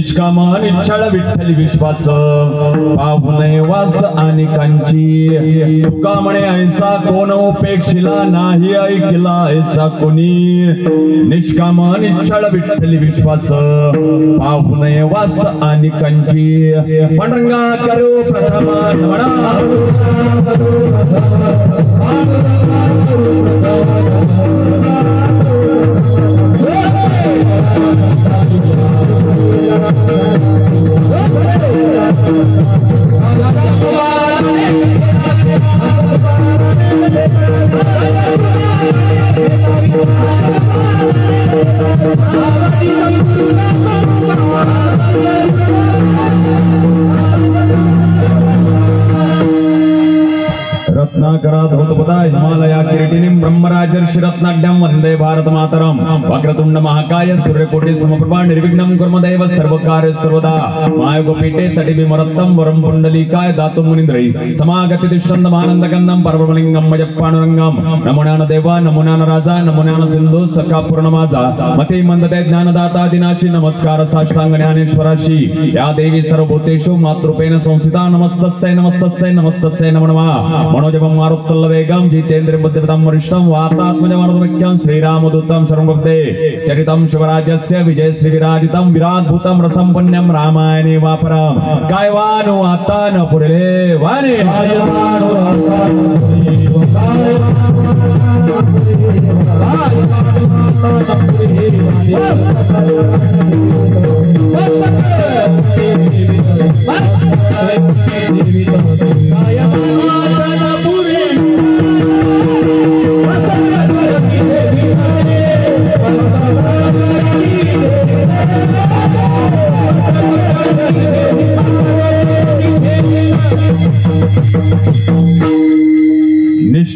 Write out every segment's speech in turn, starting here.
निष्काम निश्चळ विठ्ठली विश्वास पाहू नये वास अनेकांची तुका म्हणे ऐसा कोण उपेक्षिला नाही ऐकला ऐसा कोणी निष्काम निश्चळ विठ्ठली विश्वास पाहू नये वास अनेकांची पंढरंगा करू प्रथम रत्नाकरा धौतपदा हिमालया किरीटिनीं ब्रह्मराजर्षि रत्नाढ्यं वंदे भारत मातरम वक्रतुंड महाकाय सूर्यकोटि समप्रभा निर्विघ्नं कुर्म देव सर्वकार्य सर्वदा मायगोपीठे तटिभिमरत्तं वरं पुंडलीकाय दातुं मुनीन्द्रै समागति दुष्यन्तमानन्दकन्दं परमलिंगं मजप्पानुरंगं नमो ज्ञान देवा नमो ज्ञान राजा नमो ज्ञान सिंधु सखा पूर्णमाजा मते मंदते ज्ञानदाता दिनाशी नमस्कार साष्टांग ज्ञानेश्वराशी या देवी सर्वभूतेषु मातृपेण संस्थिता नमस्तस्यै नमस्तस्यै नमस्तस्यै नमो नमः मनोजपं मारुतल्लवेगं जितेन्द्रियं बुद्धिमतां वरिष्ठं वातात्मजमनोमुख्यं श्रीरामदूतं शरणं चरितं शिवराजस्य विजय श्री विराजितं विराजभूतं रसंपन्नं रामायणे वापरं कायवानु आता न पुरले वाणे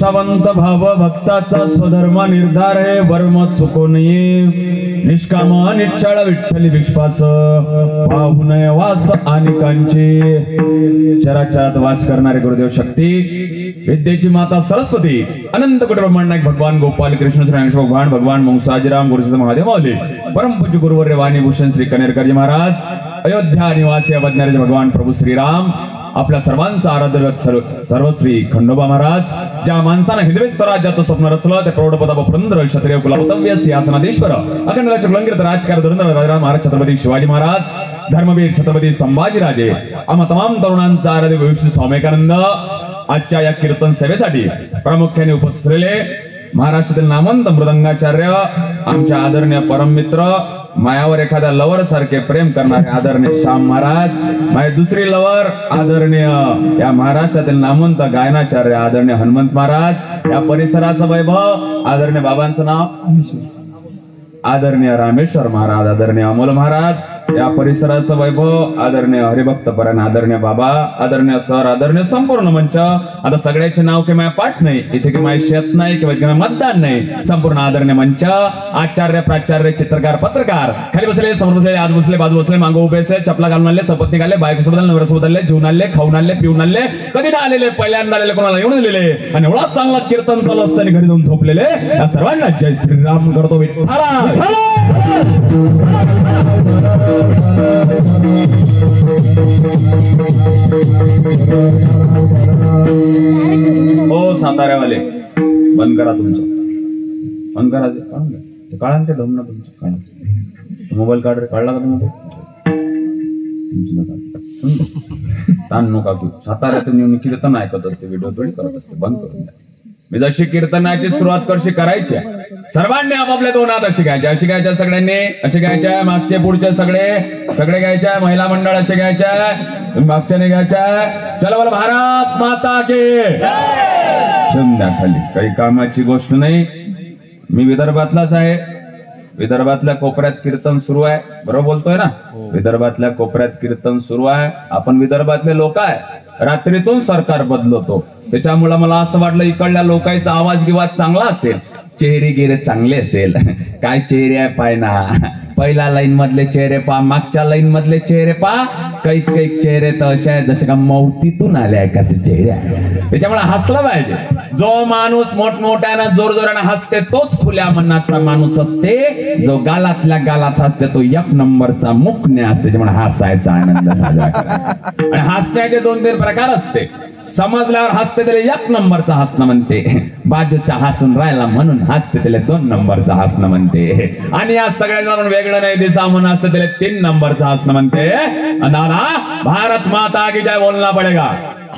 निष्ठावंत भाव भक्ताचा स्वधर्म निर्धार आहे वर्म चुको नये निष्काम निश्चळ विठ्ठली विश्वास पाहू नये वास अनेकांचे चराचरात वास करणारे गुरुदेव शक्ती विद्येची माता सरस्वती अनंत कोटी ब्रह्मांड नायक भगवान गोपाल कृष्ण श्री भगवान भगवान मंगसाजीराम गुरुसिद्ध महादेव माऊली परम पूज्य गुरुवर्य वाणीभूषण श्री कनेरकरजी महाराज अयोध्या निवासी अवधनारायण भगवान प्रभू श्रीराम आपल्या सर्वांचा आराध्य सर्वश्री खंडोबा महाराज ज्या माणसाने हिंदवी स्वराज्याचं स्वप्न रचलं ते प्रौढपदा पुरंदर क्षत्रिय कुलपतव्य सिंहासनाधीश्वर अखंड लंकित राजकार धुरंधर राजाराम महाराज छत्रपती शिवाजी महाराज धर्मवीर छत्रपती संभाजीराजे आम्हा तमाम तरुणांचा आराध्य भविष्य स्वामी विवेकानंद आजच्या या कीर्तन सेवेसाठी प्रामुख्याने उपस्थित असलेले महाराष्ट्रातील नामवंत मृदंगाचार्य आमच्या आदरणीय परम मित्र मायावर एखाद्या लवर सारखे प्रेम करणारे आदरणीय श्याम महाराज माझे दुसरी लवर आदरणीय या महाराष्ट्रातील नामवंत गायनाचार्य आदरणीय हनुमंत महाराज या परिसराचा वैभव आदरणीय बाबांचं नाव आदरणीय रामेश्वर महाराज आदरणीय अमोल महाराज या परिसराचं वैभव आदरणीय हरिभक्त परायण आदरणीय बाबा आदरणीय सर आदरणीय संपूर्ण मंच आता सगळ्याचे नाव की माझ्या पाठ नाही इथे की माझे शेत नाही किंवा मतदान नाही संपूर्ण आदरणीय मंच आचार्य प्राचार्य चित्रकार पत्रकार खाली बसले समोर बसले आज बसले बाजू बसले मागो उभे असले चपला घालून आले सपत निघाले बायकोसोबत नवऱ्यासोबत आले जेवून आले खाऊन आले पिऊन आले कधी ना आलेले पहिल्यांदा आलेले कोणाला येऊन दिलेले आणि एवढा चांगला कीर्तन चालू असताना घरी जाऊन झोपलेले या सर्वांना जय श्रीराम करतो विठ्ठला ओ साताऱ्यावाले बंद करा तुमचं बंद करा ते काढा ते ढोम ना तुमचं काढा मोबाईल काढ रे काढला का मोबाईल तुमचं ताण नका की साताऱ्यातून येऊन कीर्तन ऐकत असते व्हिडिओ थोडी करत असते बंद करून द्या मी जशी कीर्तनाची सुरुवात कशी करायची सर्वांनी आपापले दोन हात अशी घ्यायच्या सगळ्यांनी अशी घ्यायच्या मागचे पुढचे सगळे घ्यायच्या महिला मंडळ असे घ्यायच्या मागच्याने घ्यायच्या चला बोला भारत माता की खाली काही कामाची गोष्ट नाही मी विदर्भातलाच आहे विदर्भातल्या कोपऱ्यात कीर्तन सुरू आहे बरोबर बोलतोय ना विदर्भातल्या कोपऱ्यात कीर्तन सुरू आहे आपण विदर्भातले लोक आहे रात्रीतून सरकार बदलतो त्याच्यामुळे मला असं वाटलं इकडल्या लोकांचा आवाज गिवाज चांगला असेल चेहरे गिरे चांगले असेल काय चेहरे आहे पाय ना पहिल्या लाईन मधले चेहरे पा मागच्या लाईन मधले चेहरे पा काही चेहरे तर असे आहेत जसे का मौतीतून आले आहे कसे चेहरे आहे त्याच्यामुळे हसलं पाहिजे जो माणूस मोठमोठ्यानं जोरजोरानं हसते तोच खुल्या मनाचा माणूस असते जो गालातल्या गालात हसते तो एक नंबरचा मुखने असते त्याच्यामुळे हसायचा आनंद साजरा करा आणि हसण्याचे 2-3 प्रकार असते समजल्यावर हसते त्याला 1 नंबरचा हसणं म्हणते बाजूचा हसून राहिला म्हणून हसते त्याला 2 नंबरचा हसणं म्हणते आणि या सगळ्यांना वेगळं नाही दिसा म्हणून हसते त्याला 3 नंबरचा हसणं म्हणते दादा भारत माता की जय बोलना पडेगा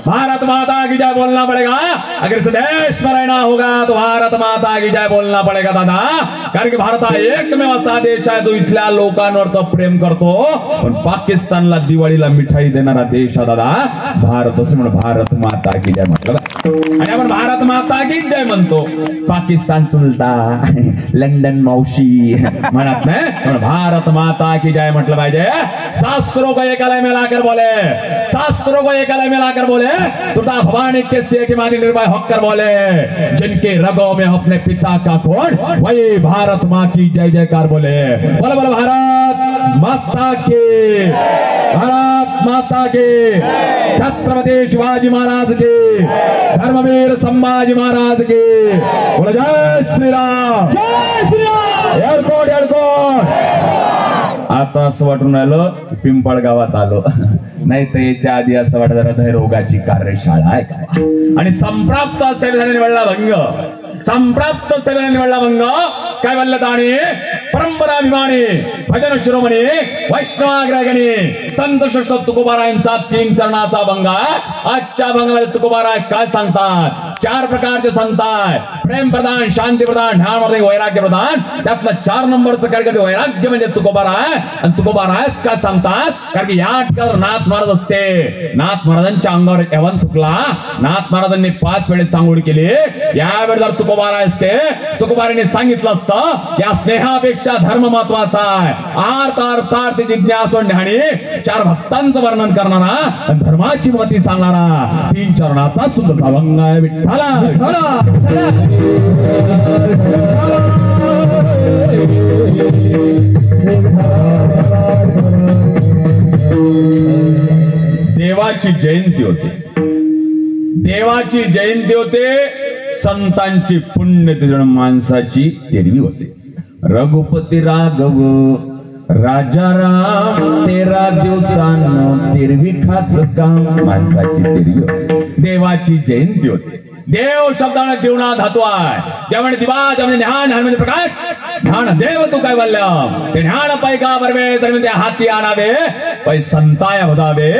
भारत माता की जय बोलना पड़ेगा अगर इस देश में रहना होगा तो भारत माता की जय बोलना पड़ेगा दादा कारण की भारत हा एकमेव असा देश आहे जो इथल्या लोकांवर तो प्रेम करतो पण पाकिस्तानला दिवाळीला मिठाई देणारा देश हा दादा भारत असं म्हणून भारत माता की जय म्हटलं आणि आपण भारत माता की जय म्हणतो पाकिस्तान चुलता लंडन मावशी म्हणत नाही भारत माता की जय म्हटलं पाहिजे शास्त्रों को एक अलग मिलाकर बोले शास्त्रों को एक अलग मिलाकर बोले दुर्गा भवानी के सिर के मानी निर्भय होकर बोले जिनके रगों में अपने पिता का खून वही भारत माँ की जय जयकार बोले बोले बोले भारत माता की भारत माता की छत्रपति शिवाजी महाराज की धर्मवीर संभाजी महाराज की बोले जय श्री राम एअरपोर्ट आता असं वाटून राहिलं पिंपळ गावात आलो नाही तर याच्या आधी असं वाटत हृदयरोगाची कार्यशाळा आहे का आणि संप्राप्त सेवेने निवडला भंग संप्राप्त सेवेने निवडला भंग काय बोललं आणि परंपराभिमानी भजन शिरोमणी वैष्णवाग्रगणी संत श्रेष्ठ तुकोबारायांचा 3 चरणाचा भंग आजच्या भंगामध्ये तुकोबाराय काय सांगतात 4 प्रकारचे संत आहे प्रेम प्रधान शांती प्रधान ध्यान वैराग्य प्रधान त्यातलं 4 नंबरचं काय वैराग्य म्हणजे तुकोबाराय आणि तुकोबारायच काय सांगतात कारण की या ठिकाणी नाथ महाराज असते नाथ महाराजांच्या अंगावर एवन थुकला नाथ महाराजांनी 5 वेळेस सांगोड केली यावेळी जर तुकोबाराय असते तुकोबाराने सांगितलं असतं या स्नेहापेक्षा धर्म महत्वाचा आहे आर्त जिज्ञासून ढाणी 4 भक्तांचं वर्णन करणारा धर्माची मती सांगणारा 3 चरणाचा सुंदर अभंग आहे विठ्ठला देवाची जयंती होते देवाची जयंती होते संतांची पुण्यतिथी माणसाची तेरवी होते रघुपती राघव राजा राम 13 दिवसानं तेरवी खाच काम माणसाची तेरवी होते देवाची जयंती होते देव शब्दाने देवना धातू आहे त्यामुळे दिवा म्हणजे ज्ञान म्हणजे प्रकाश ज्ञान देव तू काय बोललं ते ज्ञान पैका बरवे तर त्या हाती आणावे पै संताया बदावे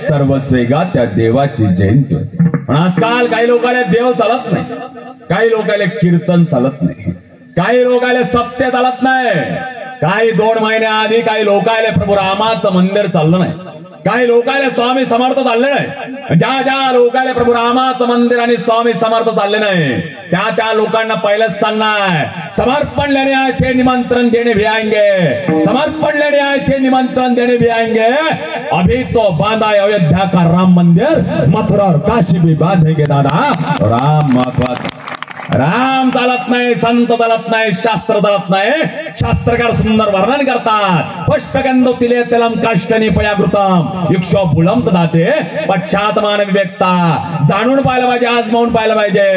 सर्वस्वेगा त्या देवाची जयंती होते पण आजकाल काही लोकांना देव चालत नाही काही लोकांना कीर्तन चालत नाही काही लोकांना सत्य चालत नाही काही 2 महिन्याआधी काही लोकांना प्रभू रामाचं मंदिर चाललं नाही काही लोकांना स्वामी समर्थ चालले नाही ज्या लोकांना प्रभू रामाचं मंदिर आणि स्वामी समर्थ चालले नाही त्या लोकांना पहिलेच सांगणार समर्पण लेने आए थे निमंत्रण देने भी आएंगे समर्पण लेने आए थे निमंत्रण देने भी आएंगे अभी तो बांधा अयोध्या का राम मंदिर मथुरा और काशी भी बांधेंगे दादा राम महत्वाचा राम चालत नाही संत चालत नाही शास्त्र चालत नाही शास्त्रकार सुंदर वर्णन करतात पुष्पगंधो तिले तलम काष्टनी पयागृतम युक्षो फुलम दाते पश्चात मानवी व्यक्ता जाणून पाहिलं पाहिजे आजमावून पाहिलं पाहिजे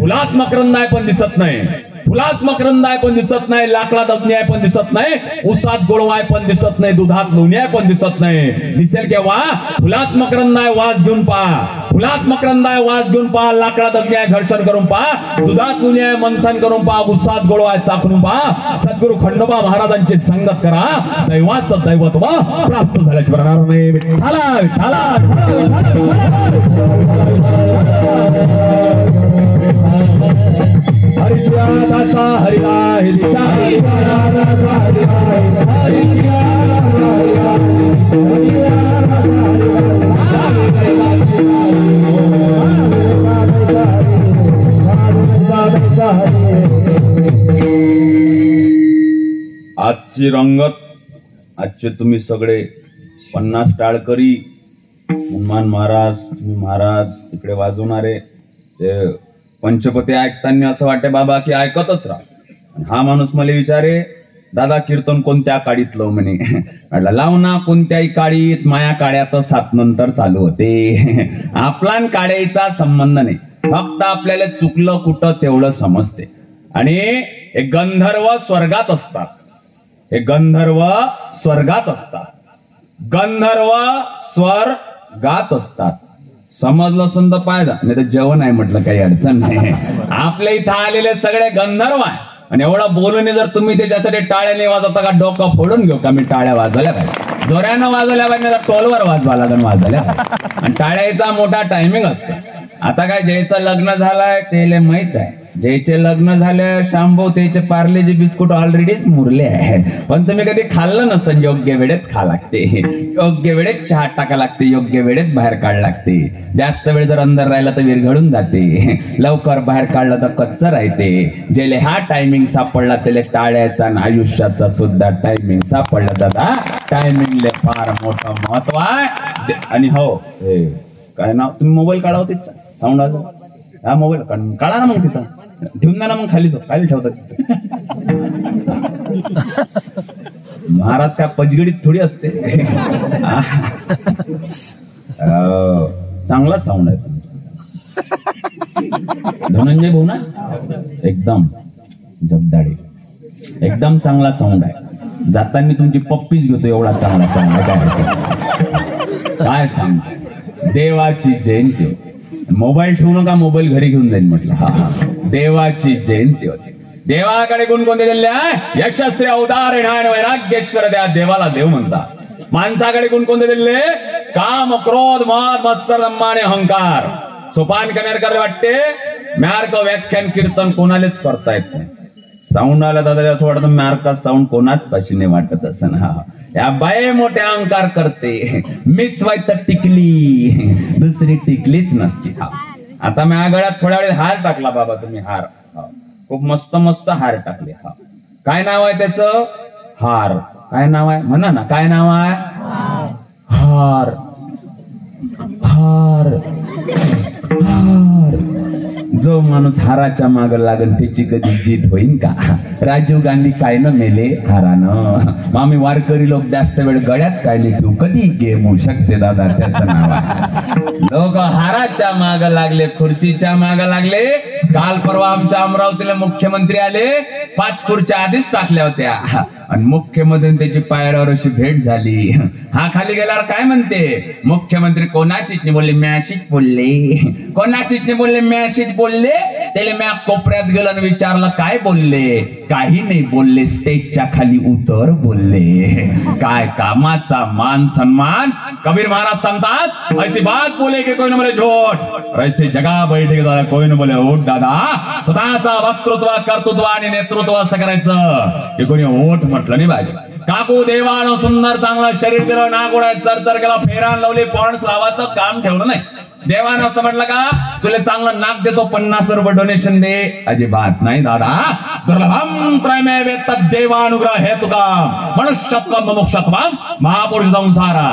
फुलात मकरंद आहे पण दिसत नाही फुलात मकरंद आहे पण दिसत नाही लाकडात अग्नी आहे पण दिसत नाही उसात गोडवा आहे पण दिसत नाही दुधात लोणी आहे पण दिसत नाही दिसेल केव्हा फुलात मकरंद आहे वास घेऊन पहा फुलात मकरंद आहे वास घेऊन पहा लाकडात अग्नी आहे घर्षण करून पहा दुधात लोणी आहे मंथन करून पहा उसात गोडवा आहे चाखून पहा सद्गुरु खंडोबा महाराजांची संगत करा दैवाचं दैवत्व प्राप्त झाल्याचे प्रकार नाही विठ्ठला विठ्ठला आजची रंगत, आजचे तुम्ही सगळे 50 टाळकरी, हनुमान महाराज, तुम्ही महाराज इकडे वाजवणारे, ते पंचपती ऐकताना असं वाटते बाबा की ऐकतच राहा. हा माणूस मला विचारे, दादा कीर्तन कोणत्या काळीतलं म्हणे. म्हटलं लाव ना कोणत्याही काळीत, माया काळ्यात 7 नंतर चालू होते. आपला काळ्याचा संबंध नाही, फक्त आपल्याला चुकलं कुठं तेवढं समजते. आणि हे गंधर्व स्वर्गात असतात, हे गंधर्व स्वर्गात असतात, गंधर्व स्वर्गात असतात. समजलं असं तर पाहिजे, नाही तर जेवण आहे म्हटलं काही अडचण नाही. आपल्या इथं आलेले सगळे गंधर्व आहे. आणि एवढं बोलून जर तुम्ही त्याच्यासाठी टाळ्याने वाजवता का, डोकं फोडून घेऊ का मी. टाळ्या वाजवल्या पाहिजे, जोऱ्यानं वाजवल्या पाहिजे, टोलवर वाजवा लागेल वाजवल्या. आणि टाळ्याचा मोठा टायमिंग असतो. आता काय ज्याचं लग्न झालंय त्याला माहित आहे, ज्याचे लग्न झाले शांभू त्याचे पार्लेजी बिस्कुट ऑलरेडीच मुरले आहे. पण तुम्ही कधी खाल्लं नसेल, योग्य वेळेत खा लागते, योग्य वेळेत चहा टाका लागते, योग्य वेळेत बाहेर काढ लागते. जास्त वेळ जर अंदर राहिला तर विरघळून जाते, लवकर बाहेर काढलं तर कच्चं राहते. ज्याला हा टायमिंग सापडला त्याला टाळ्याचा आणि आयुष्याचा सुद्धा टायमिंग सापडला. दादा टायमिंगले फार मोठं महत्व आहे. आणि हो काय नाव, तुम्ही मोबाईल काढावं तिथं साऊंड आलं, हा मोबाईल काढा ना मग, तिथं ठेवून द्या ना मग खाली. तो खाली ठेवतात महाराज काय पजगडीत थोडी असते. चांगला साऊंड आहे धनंजय भाऊ ना, एकदम जबदाडे, एकदम चांगला साऊंड आहे. जाताना तुमची पप्पीच घेतो, एवढा चांगला साऊंड आहे. काय सांग, देवाची जयंती. मोबाईल ठेवू नका, मोबाईल घरी घेऊन जाईल म्हटलं. हा देवाची जयंती होती. देवाकडे गुण कोणते दिले आहे, यशस्वी अवतार आणि वैराग्येश्वर, त्या देवाला देव म्हणतात. माणसाकडे गुण कोणते दिले, काम क्रोध मद मत्सर आणि अहंकार. सोपान कनेरकर वाटते म्यार्क व्याख्यान कीर्तन कोणालाच करता येत नाही. साऊंड आला दादा असं वाटतं म्यार्का साऊंड कोणाच पाशीने वाटत असं. हा या बाय मोठ्या अहंकार करते, मीच वाईट टिकली, दुसरी टिकलीच नसती. हा आता मी गळ्यात थोड्या वेळ हार टाकला बाबा, तुम्ही हार खूप मस्त मस्त हार टाकले. हा काय नाव आहे त्याचं, हार. काय नाव आहे म्हणा ना, काय नाव आहे, हार. हार हार. जो माणूस हाराच्या माग लागेल त्याची कधी जीत होईल का. राजीव गांधी काय न मेले हारानं. आम्ही वारकरी लोक जास्त वेळ गळ्यात काय ठेवू, कधी गेम होऊ शकते दादा, त्याचं नाव आहे. लोक हाराच्या माग लागले, खुर्चीच्या माग लागले. काल परवा आमच्या अमरावतीला मुख्यमंत्री आले, 5 खुर्च्या आधीच टाकल्या होत्या आणि मुख्यमंत्री त्याची पायऱ्यावर अशी भेट झाली. हा खाली गेल्यावर काय म्हणते, मुख्यमंत्री कोणाशीच बोलले, मॅशीच बोलले. कोणाशीच बोलले, मॅशीच बोलले. त्याला मॅ कोपऱ्यात गेलं आणि विचारलं काय बोलले, काही नाही बोलले, स्टेजच्या खाली उतर बोलले. काय कामाचा मान सन्मान. कबीर महाराज सांगतात, ऐसी बात बोले की कोई न बोले झोट, ऐसे जगा बैठे कोई न बोले ओट. दादा स्वतःचा वक्तृत्व कर्तृत्व आणि नेतृत्व असं करायचं की कोणी ओठ म्हटलं नाही पाहिजे. काकू देवानं सुंदर चांगलं शरीर दिलं, नागोड्यात चरचर केला, फेरान लावली, पॉइंट्स लावायचं काम ठेवलं नाही. देवानं असं म्हटलं का तुला चांगलं नाक देतो, 50 रुपये डोनेशन दे, अजिबात नाही दादा. दुर्लभम त्रयमेव तद्देवानुग्रह हेतुका मनुष्यत्वम मुमुक्षत्वम महापुरुष संसारा.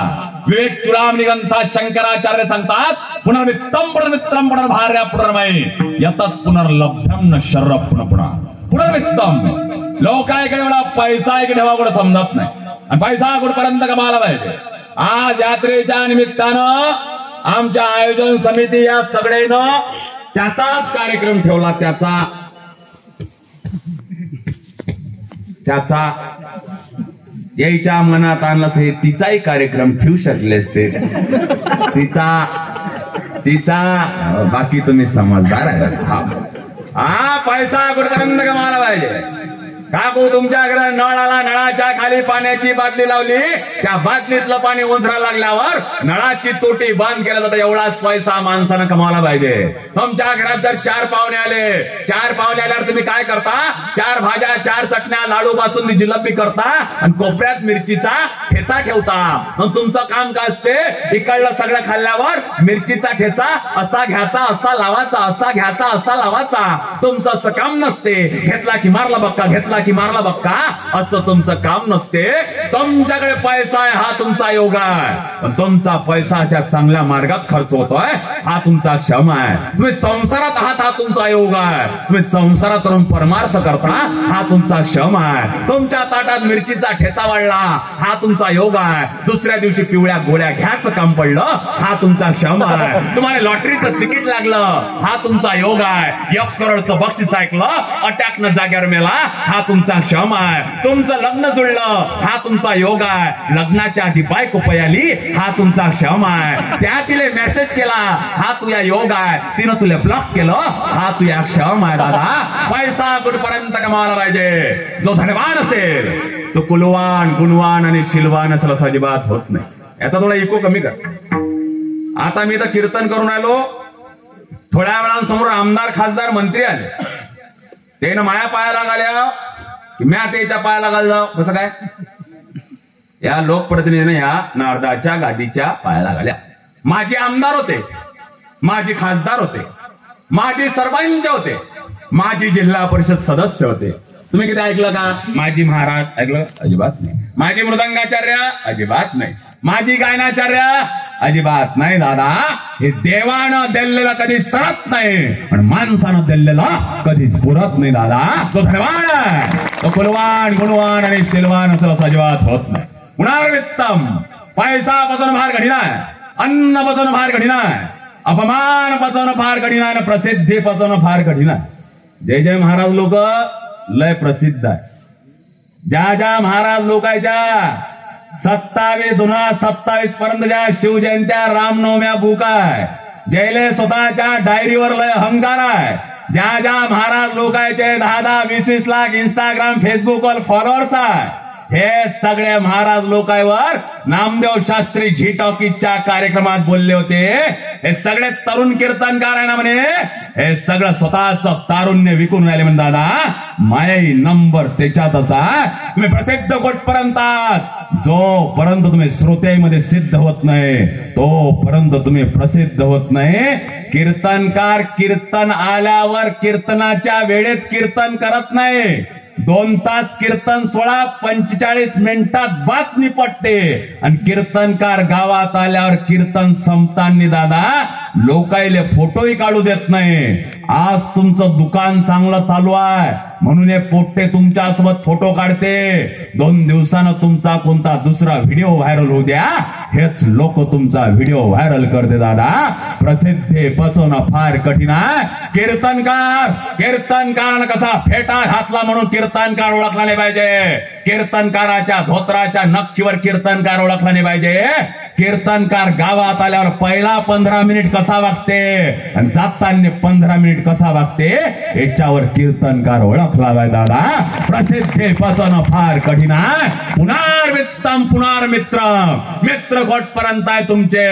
विवेक चुडामणी ग्रंथात शंकराचार्य सांगतात, पुनर्वित्तम पुनर्मित्रम पुनर्भार्या पुनर्मयी यतत पुनर्लभ्यम न शर्र पुनः पुनर्वित्तम. लोकांकडे एवढा पैसा इकडे ठेवा कुठं समजत नाही, आणि पैसा कुठपर्यंत कमाला पाहिजे. आज यात्रेच्या निमित्तानं आमच्या आयोजन समिती या सगळ्यांनं त्याचाच कार्यक्रम ठेवला. त्याचा यायच्या मनात आणलं हे तिचाही कार्यक्रम ठेवू शकले असते. तिचा बाकी तुम्ही समजदार आहे. हा पैसा कुठपर्यंत कमाला पाहिजे. काकू तुमच्याकडे नळ आला, नळाच्या खाली पाण्याची बादली लावली, त्या बादलीतलं पाणी ओंजरायला लागल्यावर नळाची तोटी बंद केल्या जातं. एवढाच पैसा माणसानं कमावला पाहिजे. तुमच्या घरात जर 4 पाहुणे आल्यावर तुम्ही काय करता? 4 भाज्या, 4 चटण्या, लाडू, बासुंदी, जिलेबी करता आणि कोपऱ्यात मिरचीचा ठेचा ठेवता. मग तुमचं काम काय असते? इकडलं सगळं खाल्ल्यावर मिरचीचा ठेचा असा घ्यायचा, असा लावायचा, असा घ्यायचा, असा लावायचा. तुमचं असं काम नसते. घेतला की मारला बक्का, घेतला की मारला बक्का, असं तुमचं काम नसते. तुमच्याकडे पैसा आहे हा तुमचा योग आहे, पण तुमचा पैसाच्या चांगल्या मार्गात खर्च होतोय हा तुमचा क्षम आहे. तुम्ही संसारात आहात हा तुमचा योग आहे. तुम्ही संसारात राहून परमार्थ करता हा तुमचा क्षम आहे. तुमच्या ताटात मिरचीचा ठेचा वाढला हा तुमचा योग आहे. दुसऱ्या दिवशी पिवळ्या गोळ्या घ्यायचं काम पडलं हा तुमचा क्षम आहे. तुम्हाला लॉटरीचं तिकीट लागलं हा तुमचा योग आहे. 1 करोडचं बक्षीस ऐकलं, अटॅक न जाग्यावर मेला हा तुमचा क्षम आहे. तुमचं लग्न जुळलं हा तुमचा योग आहे. लग्नाच्या आधी बायको पयाली हा तुमचा क्षम आहे. त्या तिला मेसेज केला हा तुझा योग आहे. तिनं तुला ब्लॉक केलं हा तुझा क्षम आहे. दादा, पैसा कुठपर्यंत कमावला पाहिजे? जो धनवान असेल तो कुलवान, गुणवान आणि शिलवान असला अजिबात होत नाही. याचा थोडा इको कमी कर. आता मी तर कीर्तन करून आलो, थोड्या वेळांसमोर आमदार, खासदार, मंत्री आले. त्यानं माया पायाला घाल्या की म्या त्याच्या पायाला घाल जाव. कसं काय? या लोकप्रतिनिधीने या नारदाच्या गादीच्या पायाला घाल्या. माझे आमदार होते, माझे खासदार होते, माझे सरपंच होते, माझी जिल्हा परिषद सदस्य होते. तुम्ही किती ऐकलं का? माजी महाराज ऐकलं? अजिबात नाही. माझी मृदंगाचार्य? अजिबात नाही. माझी गायनाचार्य? अजिबात नाही. दादा, हे देवानं दिलेलं कधी सरत नाही, पण माणसानं दिलेलं कधीच पुरत नाही. दादा, तो धनवान आहे, तो कुलवान, गुणवान आणि शिलवान असं अजिबात होत नाही. पुनर्वित्तम, पैसा पचवणं फार कठीण आहे, अन्न पचवणं फार कठीण आहे, अपमान पचवणं फार कठीण आहे, प्रसिद्धी पचवणं फार कठीण आहे. जय जय महाराज लोक लय प्रसिद्ध आहे. ज्या महाराज लोकांच्या 27 पर्यंत ज्या शिवजयंत्या, रामनवम्या बुक आहे, जयले स्वतःच्या डायरीवर लय अहंकार आहे. ज्या महाराज लोकांचे 10-10, 20-20 लाख इंस्टाग्राम, फेसबुकवर फॉलोअर्स आहे, हे सगळे महाराज लोकांवर नामदेव शास्त्री झी टॉकीजच्या कार्यक्रमात बोलले होते. हे सगळे तरुण कीर्तनकार आहे ना म्हणे, हे सगळं स्वतःच तारुण्य विकून राहिले म्हणे. दादा, मायाई नंबर त्याच्यातच आहे. तुम्ही प्रसिद्ध कोटपर्यंत, जोपर्यंत तुम्ही श्रोत्यामध्ये सिद्ध होत नाही तोपर्यंत तुम्ही प्रसिद्ध होत नाही. कीर्तनकार कीर्तन आल्यावर कीर्तनाच्या वेळेत कीर्तन करत नाही. 2 तास कीर्तन सोहळा 45 मिनिटात बातमी पडते, आणि कीर्तनकार गावात आल्यावर कीर्तन संपताना दादा लोकायले फोटोही काढू देत नाही. आज तुमचं दुकान चांगलं चालू आहे म्हणून हे पोट्टे तुमच्यासोबत फोटो काढते. 2 दिवसानं तुमचा कोणता दुसरा व्हिडिओ व्हायरल होऊ द्या, हेच लोक तुमचा व्हिडिओ व्हायरल करते. दादा, प्रसिद्धी पचवणं फार कठीण आहे. कीर्तनकारानं कसा फेटा घातला म्हणून कीर्तनकार ओळखला नाही पाहिजे. कीर्तनकाराच्या धोत्राच्या नक्षीवर कीर्तनकार ओळखला नाही पाहिजे. कीर्तनकार गावात आल्यावर पहिला 15 मिनिट कसा वागते आणि जाताना 15 मिनिट कसा वागते याच्यावर कीर्तनकार ओळखला पाहिजे. दादा, प्रसिद्धी पचवणं फार कठीण आहे. पुनर्वित्तम पुनर्मित्र, मित्र कोटपर्यंत आहे तुमचे.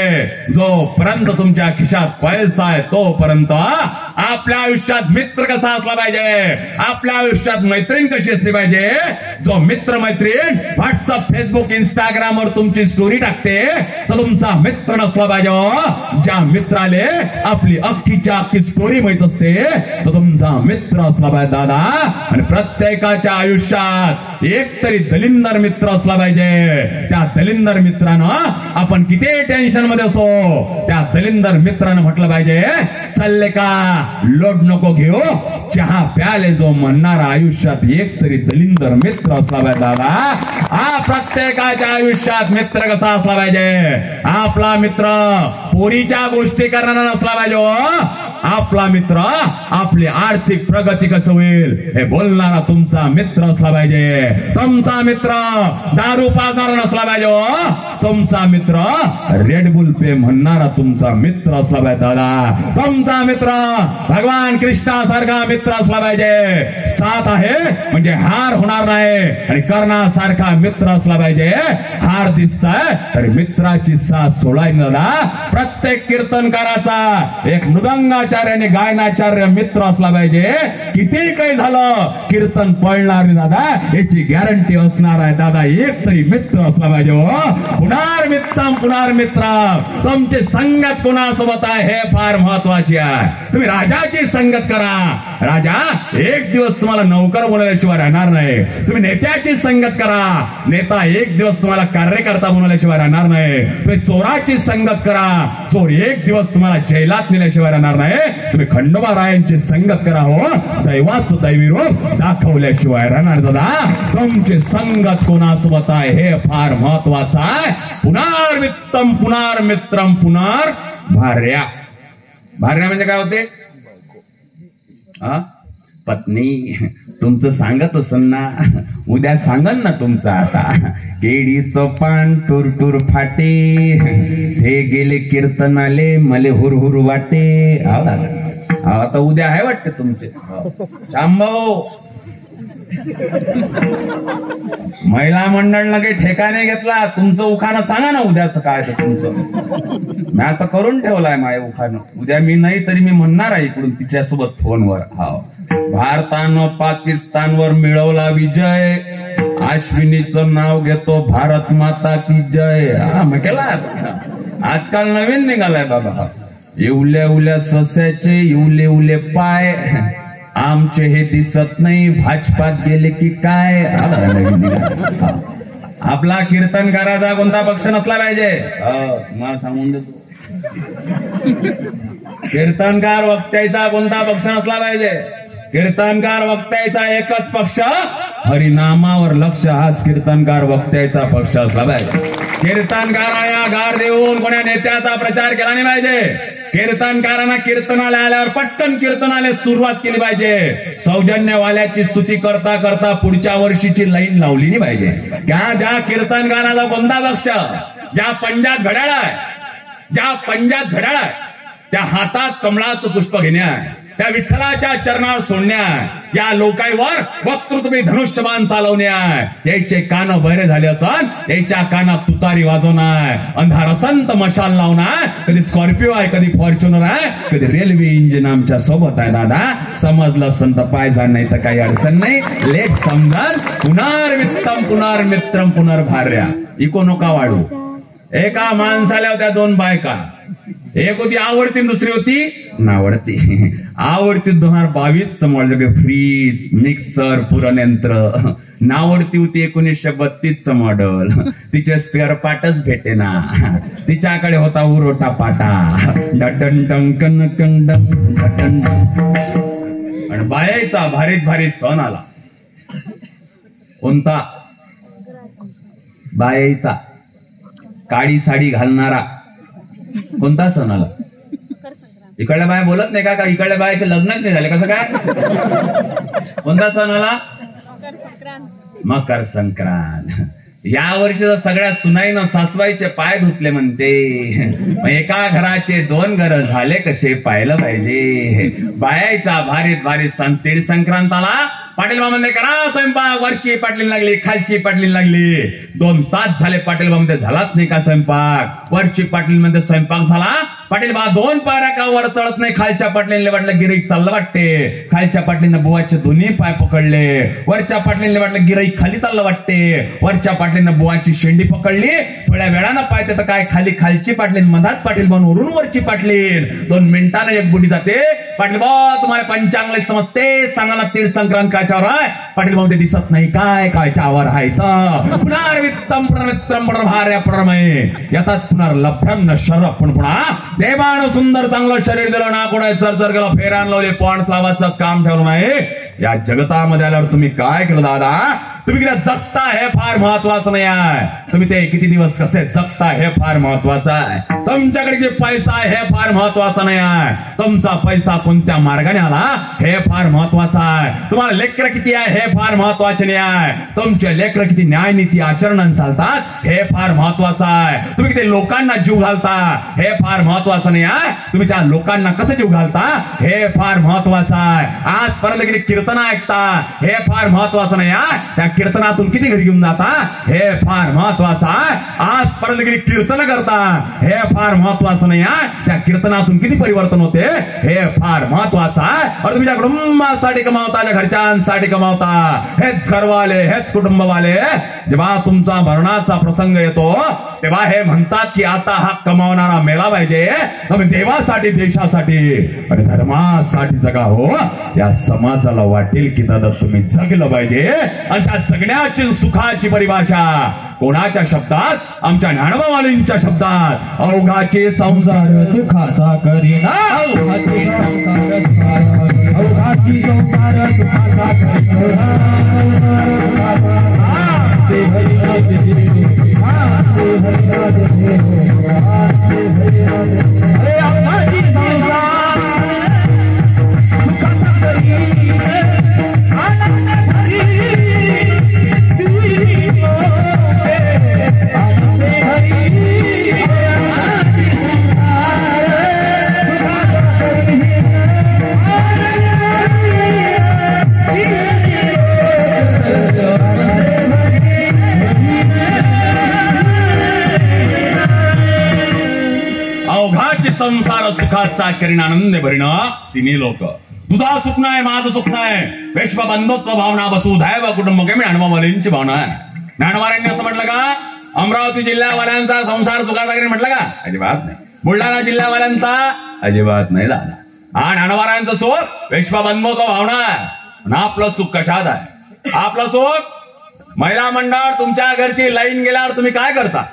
जोपर्यंत तुमच्या खिशात पैसा आहे तोपर्यंत आपल्या आयुष्यात मित्र कसा असला पाहिजे, आपल्या आयुष्यात मैत्रीण कशी असली पाहिजे. जो मित्र मैत्रीण व्हॉट्सअप, फेसबुक, इंस्टाग्रामवर तुमची स्टोरी टाकते तो तुमचा मित्र नसला पाहिजे. ज्या मित्राले आपली अख्खीच्या अख्खी स्टोरी माहित असते तो तुमचा मित्र असला पाहिजे. दादा, आणि प्रत्येकाच्या आयुष्यात एक तरी दलिंदर मित्र असला पाहिजे. त्या दलिंदर मित्रानं आपण किती टेन्शन मध्ये असो, त्या दलिंदर मित्रानं म्हटलं पाहिजे, चालले का, लोड नको घेऊ, चहा प्याले जो म्हणणारा आयुष्यात एक तरी दलिंदर मित्र असला पाहिजे. दादा, हा प्रत्येकाच्या आयुष्यात मित्र कसा असला पाहिजे. आपला मित्र पोरीच्या गोष्टी करणारा नसला पाहिजे. आपला मित्र आपली आर्थिक प्रगती कसं होईल हे बोलणारा तुमचा मित्र असला पाहिजे. तुमचा मित्र दारू पाजणारा नसला पाहिजे. तुमचा मित्र रेड बुल पे म्हणणारा तुमचा मित्र असला पाहिजे दादा. तुमचा मित्र भगवान कृष्णासारखा मित्र असला पाहिजे. साथ आहे म्हणजे हार होणार नाही आणि कर्णासारखा मित्र असला पाहिजे. हार दिसताय तरी मित्राची साथ सोडायची दादा. प्रत्येक कीर्तनकाराचा एक मृदंगाचार्याने गायनाचार्य मित्र असला पाहिजे. किती काही झालं कीर्तन पळणार नाही दादा याची गॅरंटी असणार आहे दादा. एक तरी मित्र असला पाहिजे. पुनार मित्रम तुमची संगत कोणासोबत आहे हे फार महत्वाची आहे. तुम्ही राजाची संगत करा. राजा एक दिवस तुम्हाला नौकर बनवल्याशिवाय राहणार नाही. तुम्ही नेत्याची संगत करा. नेता एक दिवस तुम्हाला कार्यकर्ता बनवल्याशिवाय राहणार नाही. तुम्ही चोराची संगत करा. चोर एक दिवस तुम्हाला जेलात नेल्याशिवाय राहणार नाही. तुम्ही खंडोबा रायांची संगत करा. हो दैवाचं दैवी रूप दाखवल्याशिवाय राहणार दादा. तुमची संगत कोणासोबत आहे हे फार महत्वाचं आहे. पुनार मित्रम पुनार भार्या. भार्या म्हणजे काय होते? पत्नी. तुमचं सांगत असेल ना उद्या सांगन ना तुमचं. आता केळीचं पान टूर फाटे ते गेले कीर्तनाले मले हुरहुर वाटे. आता उद्या आहे वाटते तुमचे शांभाऊ. महिला मंडळाला काही ठेकाने घेतला. तुमचं उखाणं सांगा ना उद्याचं काय तर तुमचं. मी आता करून ठेवलाय माझ्या उखाणं. उद्या मी नाही तरी मी म्हणणार आहे इकडून तिच्यासोबत फोनवर. भारतानं पाकिस्तानवर मिळवला विजय. अश्विनीचं नाव घेतो भारत माता की जय. मग केला आजकाल नवीन निघालाय बाबा. येवल्या सस्याचे येवले पाय. आमचे हे दिसत नाही भाजपात गेले की काय. आपला कीर्तनकाराचा कोणता पक्ष नसला पाहिजे. मला सांगून देतो कीर्तनकार वक्त्याचा कोणता पक्ष नसला पाहिजे. कीर्तनकार वक्त्याचा एकच पक्ष हरिनामावर लक्ष. हाच कीर्तनकार वक्त्याचा पक्ष असला पाहिजे. कीर्तनकारांना गार देऊन कोण्या नेत्याचा प्रचार केला नाही पाहिजे. कीर्तनकारांना कीर्तनाला आल्यावर पटकन कीर्तनाला सुरुवात केली पाहिजे. सौजन्यवाल्याची स्तुती करता करता पुढच्या वर्षीची लाईन लावली नाही पाहिजे. ज्या कीर्तनकाराचा कोणता पक्ष ज्या पंजात घड्याळ आहे त्या हातात कमळाचं पुष्प घेण्या त्या विठ्ठलाच्या चरणावर सोडण्या. या लोकांवर वक्तृत्वी धनुष्यबाण चालवण्या. याचे कान बहिरे झाले असन याच्या कानात तुतारी वाजवणार. अंधार संत मशाल लावणार. कधी स्कॉर्पिओ आहे कधी फॉर्च्युनर आहे कधी रेल्वे इंजिन आमच्या सोबत आहे दादा. समजलं संत पायजा नाही तर काही अडचण नाही. लेट समजाल. पुनार मित्रम पुनर भार्या. इको नका वाढू. एका माणसाला होत्या दोन बायका. एक होती आवडती दुसरी होती नावडती. आवडती 2022 समोर फ्रीज मिक्सर पुरणयंत्र. नावडती होती 1932 मॉडेल. तिचे स्पेअर पार्टच भेटे ना. तिच्याकडे होता उरोटा पाटा. आणि बायाचा भारी सण आला. कोणता? बायाचा काळी साडी घालणारा कोणता सण आला? इकडल्या बाया बोलत नाही का? इकडल्या बायाचे लग्नच नाही झाले कसं काय? कोणता सण आला? मकर संक्रांत. या वर्षी सगळ्या सुनाईनं सासवाईचे पाय धुतले म्हणते. एका घराचे 2 घर झाले कसे पाहिलं पाहिजे. बायाचा भारी सण तीळ संक्रांत आला. पाटील बाबांमध्ये करा स्वयंपाक. वरची पाटली लागली खालची पाटली लागली. 2 तास झाले पाटील बाबांमध्ये झालाच नाही का स्वयंपाक. वरची पाटलीमध्ये स्वयंपाक झाला. पाटील बा 2 पायऱ्या का वर चढत नाही. खालच्या पाटलीने वाटलं गिराईक चाललं वाटते. खालच्या पाटलीनं बुवाचे दोन्ही पाय पकडले. वरच्या पाटलीने वाटलं गिराईक खाली चाललं वाटते. वरच्या पाटलीनं बुवाची शेंडी पकडली. थोड्या वेळानं पाहते तर काय खालची पाटलीन मधात पाटील बान वरून वरची पाटलीन. 2 मिनिटानं एक बुडी जाते. पाटील बा तुम्हाला पंचांगले समजते. सांगाला तीळ संक्रांत कायच्यावर आहे? पाटील बाबा ते दिसत नाही काय कायच्यावर आहे. पुनर्वित्तम प्रणमित्रम भार्या प्रमय येतात पुनर्लभ्यम न शरभ. पण पुन्हा देवानं सुंदर चांगलं शरीर दिलं ना. कोणा चरचर गेला फेरान लावले पॉन्ड्स लावायचं काम ठेवलं नाही. या जगतामध्ये आल्यावर तुम्ही काय केलं दादा? तुम्ही किती जगता हे फार महत्वाचं नाही आहे. तुम्ही ते किती दिवस कसे जगता हे फार महत्वाचं आहे. तुमच्याकडे किती पैसा आहे हे फार महत्वाचं नाही आहे. तुमचा पैसा कोणत्या मार्गाने आला हे फार महत्वाचं आहे. तुम्हाला लेकर किती आहे हे फार महत्वाचे नाही आहे. तुमचे लेकर किती न्याय नीती आचरणाने चालतात हे फार महत्वाचं आहे. तुम्ही किती लोकांना जीव घालता हे फार महत्वाचं नाही आहे. तुम्ही त्या लोकांना कसं जीव घालता हे फार महत्वाचं आहे. आजपर्यंत किती कीर्तन ऐकता हे फार महत्वाचं नाही आहे. त्या कीर्तनातून किती घरी घेऊन जाता हे फार महत्वाचं आहे. आजपर्यंत किती कीर्तन करता हे फार महत्वाचं नाही आहे. त्या कीर्तनातून किती परिवर्तन होते हे फार महत्वाचं आहे. और तुम्ही त्या कुटुंबासाठी कमावता, घरच्यांसाठी कमावता, हेच घरवाले हेच कुटुंबवाले जेव्हा तुमचा मरणाचा प्रसंग येतो तेव्हा हे म्हणतात की आता हा कमावणारा मेला पाहिजे. तुम्ही देवासाठी, देशासाठी आणि धर्मासाठी जगा हो. या समाजाला वाटेल की दादा तुम्ही जगलं पाहिजे. आणि त्या जगण्याची सुखाची परिभाषा कोणाच्या शब्दात? आमच्या ज्ञानोबावालींच्या शब्दात. अवघाचे संसार सुखाचा करीना, अवघाचे संसार सुखाचा करीना. अवघाचे संसार सुखाचा करीन आनंद भरीण तिन्ही लोक. तुझा सुख नाही, माझं सुख नाही. विश्व बंधुत्व भावना, वसुधैव कुटुंबकम ज्ञानोबावालींची भावना आहे. ज्ञानोबांनी असं म्हटलं का अमरावती जिल्ह्यावाल्यांचा संसार सुखाचा करीन म्हटलं का? अजिबात नाही. बुलढाणा जिल्ह्यावाल्यांचा अजिबात नाही दादा. हा ज्ञानोबांचं सुख विश्व बंधुत्व भावना आहे. आपलं सुख कशात आहे? आपलं सुख महिला मंडळ. तुमच्या घरची लाईन गेल्यावर तुम्ही काय करता?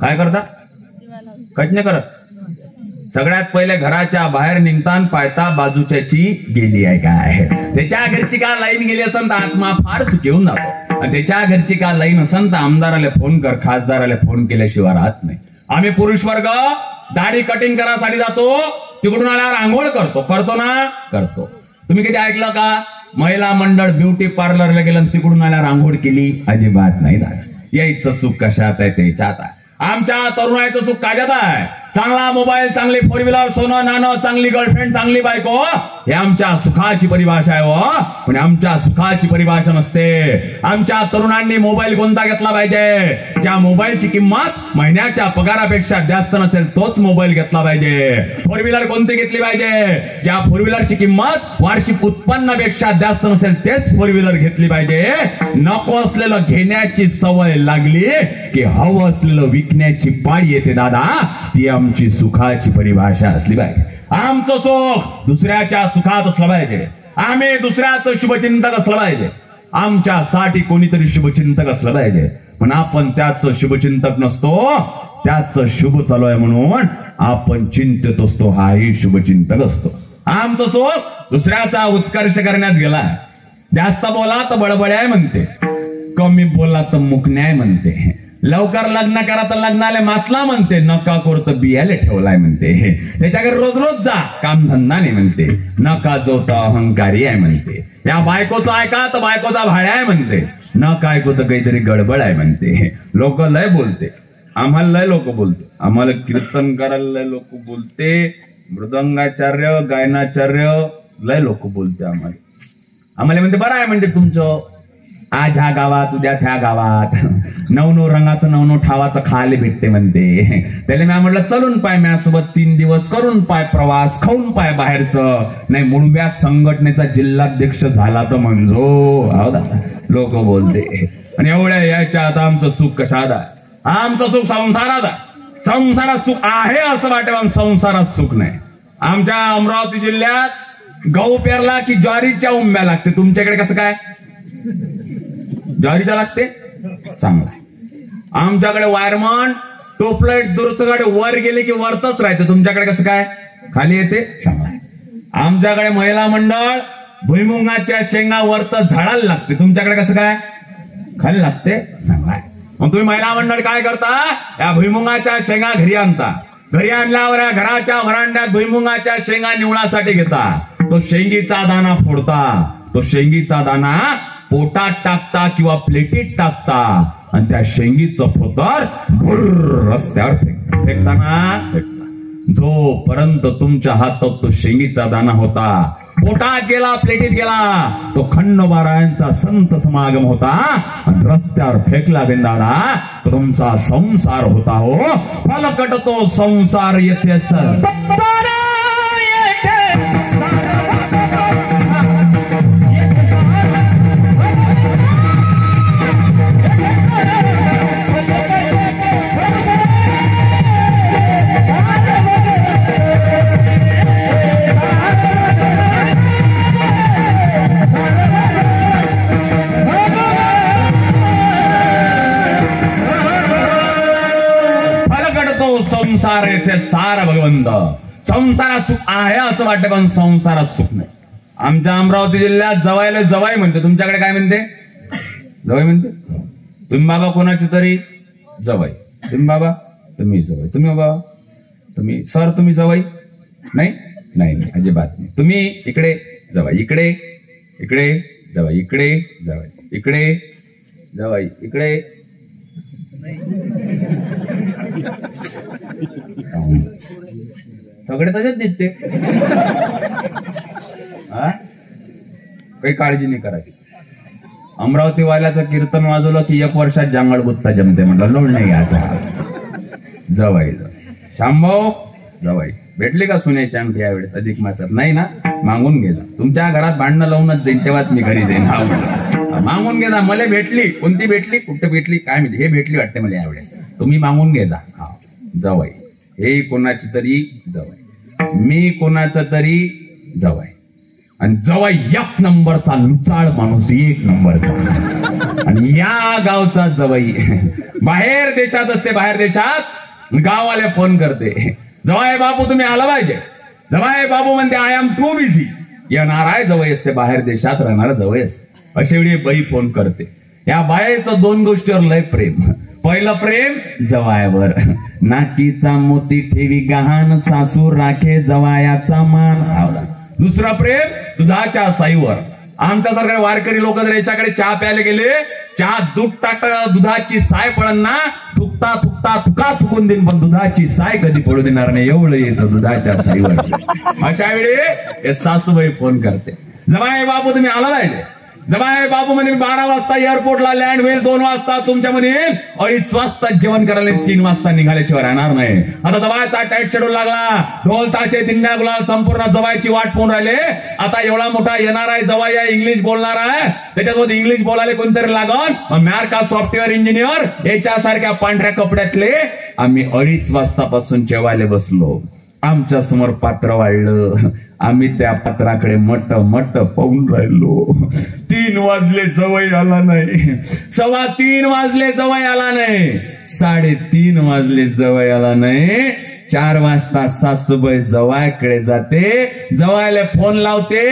काय करता? कच नाही करत. सगळ्यात पहिले घराच्या बाहेर निघताना पाहता बाजूच्याची गेली आहे काय. त्याच्या घरची का लाईन गेली असेल तर आत्मा फार सुखी होऊन जातो. आणि त्याच्या घरची का लाईन असेल तर आमदाराला फोन कर, खासदाराला फोन केल्याशिवाय राहत नाही. आम्ही पुरुष वर्ग दाढी कटिंग करायसाठी जातो, तिकडून आल्यावर आंघोळ करतो ना? करतो. तुम्ही कधी ऐकलं का महिला मंडळ ब्युटी पार्लरला गेलं तिकडून आल्यावर आंघोळ केली? अजिबात नाही दादा. यायचं सुख कशात आहे? त्याच्यात आहे. आमच्या तरुणाचं सुख काढत आहे. चांगला मोबाईल, चांगली फोर व्हीलर, सोनं नाणं, चांगली गर्लफ्रेंड, चांगली बायको, हे आमच्या सुखाची परिभाषा आहे. हो पण आमच्या सुखाची परिभाषा नसते. आमच्या तरुणांनी मोबाईल कोणता घेतला पाहिजे? ज्या मोबाईलची किंमत महिन्याच्या पगारापेक्षा जास्त नसेल तोच मोबाईल घेतला पाहिजे. फोर व्हीलर कोणती घेतली पाहिजे? ज्या फोर व्हीलरची किंमत वार्षिक उत्पन्नापेक्षा जास्त नसेल तेच फोर व्हीलर घेतली पाहिजे. नको असलेलं घेण्याची सवय लागली की हवं असलेलं विकण्याची पाळी येते दादा. ती आमची सुखाची परिभाषा असली पाहिजे. आमचं सुख दुसऱ्याच्या सुखात असलं पाहिजे. आम्ही दुसऱ्याचं शुभचिंतक असलं पाहिजे. आमच्यासाठी कोणीतरी शुभचिंतक असलं पाहिजे. पण आपण त्याचं शुभचिंतक नसतो. त्याचं शुभ चालू आहे म्हणून आपण चिंतित असतो. हाही शुभचिंतक असतो. आमचं सुख दुसऱ्याचा उत्कर्ष करण्यात गेलाय. जास्त बोला तर बडबड्याय म्हणते, कमी बोला तर मुकण्याय म्हणते, लवकर लग्न करा तर लग्नाला मातला म्हणते, नका करू तर बियाले ठेवलाय म्हणते, त्याच्याकडे रोज रोज जा काम धंदा नाही म्हणते, नका जो तर अहंकारी आहे म्हणते, या बायकोचा ऐका तर बायकोचा भाड्या आहे म्हणते, न काय ऐकू तर काहीतरी गडबड आहे म्हणते. लोक लय बोलते. आम्हाला लय लोक बोलते. आम्हाला कीर्तन करायला लय लोक बोलते. मृदंगाचार्य, गायनाचार्य लय लोक बोलते. आम्हाला म्हणते बरं आहे म्हणते तुमचं, आज ह्या गावात उद्या त्या गावात नवनो रंगाचं नवनो ठावाचं खायला भेटते म्हणते. त्याला मी म्हटलं चलून पाय माझ्यासोबत 3 दिवस, करून पाय प्रवास, खाऊन पाय बाहेरचं, नाही मुळव्या संघटनेचा जिल्हाध्यक्ष झाला तर म्हणजो. लोक बोलते. आणि एवढ्या याच्या आता आमचं सुख कशात आहे? आमचं सुख संसारात आहे. संसारात सुख आहे असं वाटे पण संसारात सुख नाही. आमच्या अमरावती जिल्ह्यात गहू पेरला की ज्वारीच्या उंब्या लागते. तुमच्याकडे कसं काय? ज्वारीच्या लागते? चांगला. आमच्याकडे वायरमन टोपलाईट दुरचगाडे वर गेले की वरतच राहते. तुमच्याकडे कसं काय? खाली येते? चांगला. आमच्याकडे महिला मंडळ भुईमुंगाच्या शेंगा वरत झाडाला लागते, तुमच्याकडे कसं काय खाली लागते? चांगला आहे. मग तुम्ही महिला मंडळ काय करता? या भुईमुंगाच्या शेंगा घरी आणता. घरी आणल्यावर या घराच्या व्हरांड्यात भुईमुंगाच्या शेंगा निवडासाठी घेता. तो शेंगीचा दाना फोडता, तो शेंगीचा दाना पोटात टाकता किंवा प्लेटीत टाकता आणि त्या शेंगीचं फोतर भुर्र रस्त्यावर फेकताना जोपर्यंत तुमच्या हातात तो शेंगीचा दाना होता, पोटात गेला, प्लेटीत गेला, तो खंडोबारायांचा संत समागम होता आणि रस्त्यावर फेकला बिंदाडा तो तुमचा संसार होता. हो फलकट तो संसार येथे संसार येथे सार भगवंत. संसारात सुख आहे असं वाटतं पण संसारात सुख नाही. आमच्या अमरावती जिल्ह्यात जवायला जवाई म्हणते, तुमच्याकडे काय म्हणते? जवाई म्हणते. तुम्ही बाबा कोणाची तरी जवाई, तुम्ही बाबा, तुम्ही जवाई, तुम्ही बाबा, तुम्ही सर, तुम्ही जवाई नाही? नाही, अजिबात नाही. तुम्ही इकडे जवाई, इकडे इकडे जवाई, इकडे जवाई, इकडे जवाई, इकडे सगळे तसेच दिसते. काही काळजी नाही करायची. अमरावती वाल्याचं कीर्तन वाजवलं की 1 वर्षात जांगड गुत्ता जमते म्हटलं, लोड नाही घ्यायचा. जवाई शांभाऊ जवाई भेटली का सुनेची अंगठी यावेळेस अधिक मासात? नाही ना, मागून घे जा. तुमच्या घरात भांडणं लावूनच जाईन तेव्हाच मी घरी जाईन. हा म्हटलं मागून घे जा. मला भेटली, कोणती भेटली, कुठं भेटली काय माहिती, हे भेटली वाटते मला यावेळेस, तुम्ही मागून घे जा. हा जवाई, हे कोणाची तरी जवाई, मी कोणाचा तरी जवाई. आणि जवाई 1 नंबरचा लुचाळ माणूस, 1 नंबरचा. आणि या गावचा जवाई बाहेर देशात असते, बाहेर देशात गावाला फोन करते, जवाई बापू तुम्ही आला पाहिजे. जवाई बापू म्हणते आय एम टू बिझी. येणार आहे जवळ असते, बाहेर देशात राहणारा जवळ असते. अशा वेळी बाई फोन करते. या बायाचं 2 गोष्टीवर लय प्रेम. पहिलं प्रेम जवायावर, नाटीचा मोती ठेवी गहाण, सासू राखे जवायाचा मान. दुसरं प्रेम दुधाच्या साईवर. आमच्यासारखे वारकरी लोक जर याच्याकडे चहा प्यायला गेले, चहा दूध टाकता दुधाची साय पडन ना, थुकता थुकता थुका थुकून देईन पण दुधाची साय कधी पडू देणार नाही, एवढं यायचं दुधाच्या साईवर. अशा वेळी सासूबाई फोन करते, जवाई बापू तुम्ही आला पाहिजे. जवाई बापू म्हणजे 12 वाजता एअरपोर्टला लँड होईल, 2 वाजता तुमच्यामध्ये 2:30 वाजता जेवण करायला, 3 वाजता निघाल्याशिवाय राहणार नाही. आता जवायचा टाईट शेड्यूल लागला, ढोल ताशे दिंड्या गुलाल संपूर्ण जवायची वाट पाहून राहिले. आता एवढा मोठा येणार आहे जवाई आहे, इंग्लिश बोलणार आहे, त्याच्यासोबत इंग्लिश बोलायला कोणतरी लागन. अमेरिका सॉफ्टवेअर इंजिनियर याच्यासारख्या पांढऱ्या कपड्यातले आम्ही 2:30 वाजतापासून जेवायला बसलो. आमच्या समोर पात्र वाढलं, आम्ही त्या पात्राकडे मट मट पाहून राहिलो. 3 वाजले जवळ आला नाही, 3:15 वाजले जवळ आला नाही, 3:30 वाजले जवळ आला नाही. 4 वाजता सासूबाई जवायकडे जाते, जवायला फोन लावते,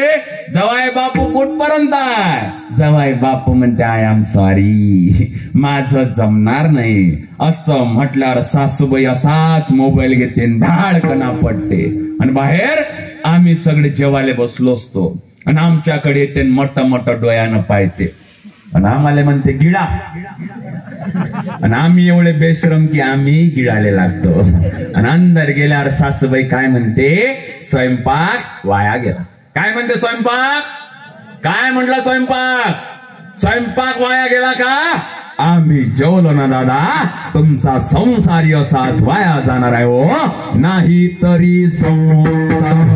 जवाई बापू कुठपर्यंत आहे? जवाई बापू म्हणते आय एम सॉरी, माझं जमणार नाही. असं म्हटल्यावर सासूबाई असाच मोबाईल घेते, धाडकना पडते आणि बाहेर आम्ही सगळे जेवायला बसलो असतो आणि आमच्याकडे येते मोठं मोठं डोळ्यानं पाहते आणि आम्हाला म्हणते गिळा. आणि आम्ही एवढे बेशरम की आम्ही गिळाले लागतो. आणि अंदर गेल्यावर सासूबाई काय म्हणते, स्वयंपाक वाया गेला. काय म्हणते स्वयंपाक? काय म्हटलं स्वयंपाक? स्वयंपाक वाया गेला का? आम्ही जेवलो ना दादा, तुमचा संसारी असाच वाया जाणार आहे हो, नाही तरी संसार.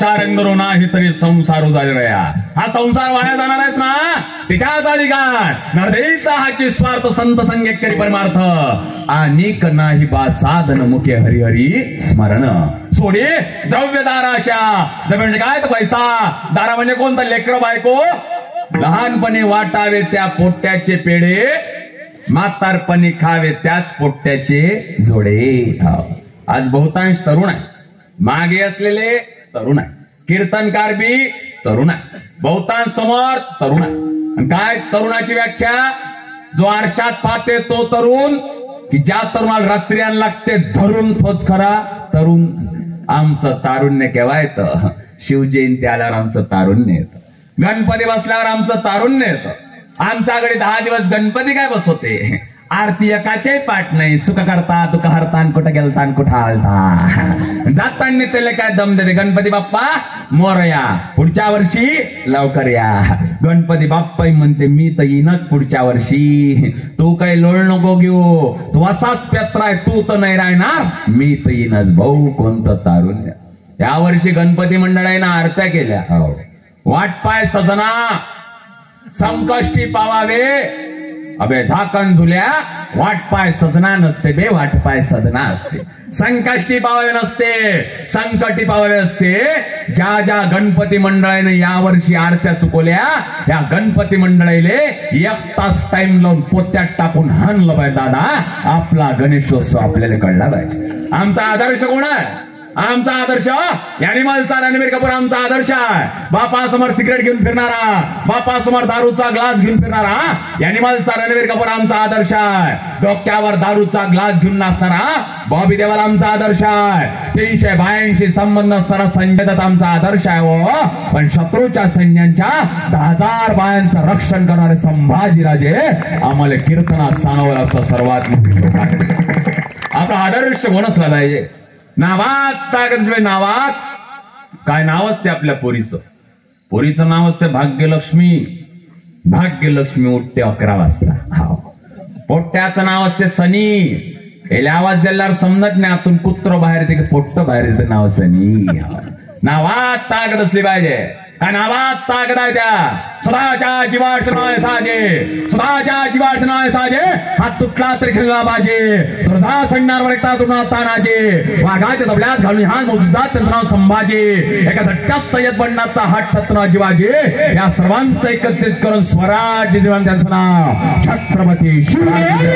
आशा रंगरो नाही तरी संसार उजाले रया. हा संसार वाया जाणार आहेस ना, तिच्याच अधिकार नरदेचा हाची स्वार्थ संत संगे करी परमार्थ अनेक नाही बा साधन मुखे हरिहरी स्मरण. सोडी द्रव्यदार आशा. म्हणजे काय तर पैसा. दारा म्हणजे कोणतं लेकर बायको. लहानपणी वाटावे त्या पोट्याचे पेढे, म्हातारपणी खावे त्याच पोट्याचे जोडे. आज बहुतांश तरुण आहे, मागे असलेले तरुण आहे, कीर्तनकार बी तरुण आहे, बहुतांश समोर तरुण आहे. आणि काय तरुणाची व्याख्या, जो आरशात पाहते तो तरुण, की ज्या तरुणाला रात्री लागते धरून तोच खरा तरुण. आमचं तारुण्य केव्हा येतं, शिवजयंती आल्यावर आमचं तारुण्य येतं, गणपती बसल्यावर आमचं तारुण्य येतं. आमच्याकडे 10 दिवस गणपती काय बसवते, आरती एकाचे पाठ नाही, सुख करता दुःख हरता, कुठं गेलता कुठं आलता, जाताना त्याला काय दम देते, गणपती बाप्पा मोरया, पुढच्या वर्षी लवकर या. गणपती बाप्पा म्हणते मी तर येईनच पुढच्या वर्षी, तू काही लोळ नको घेऊ, तू असाच पेत्राय, तू तर नाही राहणार, मी तर येईनच. भाऊ कोणतं तारुण्य. या वर्षी गणपती मंडळाने आरत्या केल्या. वाट पाय सजना संकष्टी पावावे, अबे झाकण झुल्या, वाट पाय सजना नसते बे, वाट पाय सदना असते. संकष्टी पावावे नसते, संकटी पावावे असते. ज्या ज्या गणपती मंडळाने या वर्षी आरत्या चुकवल्या, या गणपती मंडळाले 1 तास टाइम लावून पोत्यात टाकून हाणलं पाहिजे. दादा आपला गणेशोत्सव आपल्याला कळला पाहिजे. आमचा आदर्श कोण आहे, आमचा आदर्श ॲनिमलचा रणबीर कपूर आमचा आदर्श आहे. बापासमोर सिगरेट घेऊन फिरणारा, बापासमोर दारूचा ग्लास घेऊन फिरणारा ॲनिमलचा रणबीर कपूर आमचा आदर्श आहे. डोक्यावर दारूचा ग्लास घेऊन नाचणारा बॉबी देओल आमचा आदर्श आहे. 382 संबंध असणारा संजय दत्त आमचा आदर्श आहे. हो पण शत्रूच्या सैन्यांच्या 10,000 बायांचं रक्षण करणारे संभाजीराजे आम्हाला कीर्तनात सांगावं लागतं. सर्वात मोठी शोभा आपला आदर्श कोण असला पाहिजे. नावात ताकद, नावात काय नाव असते आपल्या पोरीचं, पोरीचं नाव असते भाग्यलक्ष्मी. भाग्यलक्ष्मी उठते 11 वाजता. पोट्ट्याचं नाव असते सनी. याला आवाज द्यायला समजत नाही, आतून कुत्र बाहेर येते की पोट्ट बाहेर येते, नाव सनी. नावात ताकद असली पाहिजे. नावात ताकद आहे त्या. सदाच्या जीवाट नाय साजे, सदाच्या जीवाट नाय साजे, हात तुटला तरी खेळला बाजे, तुझा सणणार वळता तुला तानाजे, वाघाच्या तबल्यात घालून हा मोजदात त्यांचं नाव संभाजी. एका धट्ट्यात सय्यद बंडाचा हात छत्र जीवाजी. या सर्वांचं एकत्रित करून स्वराज्य दिवाण त्यांचं नाव छत्रपती शिवाजी.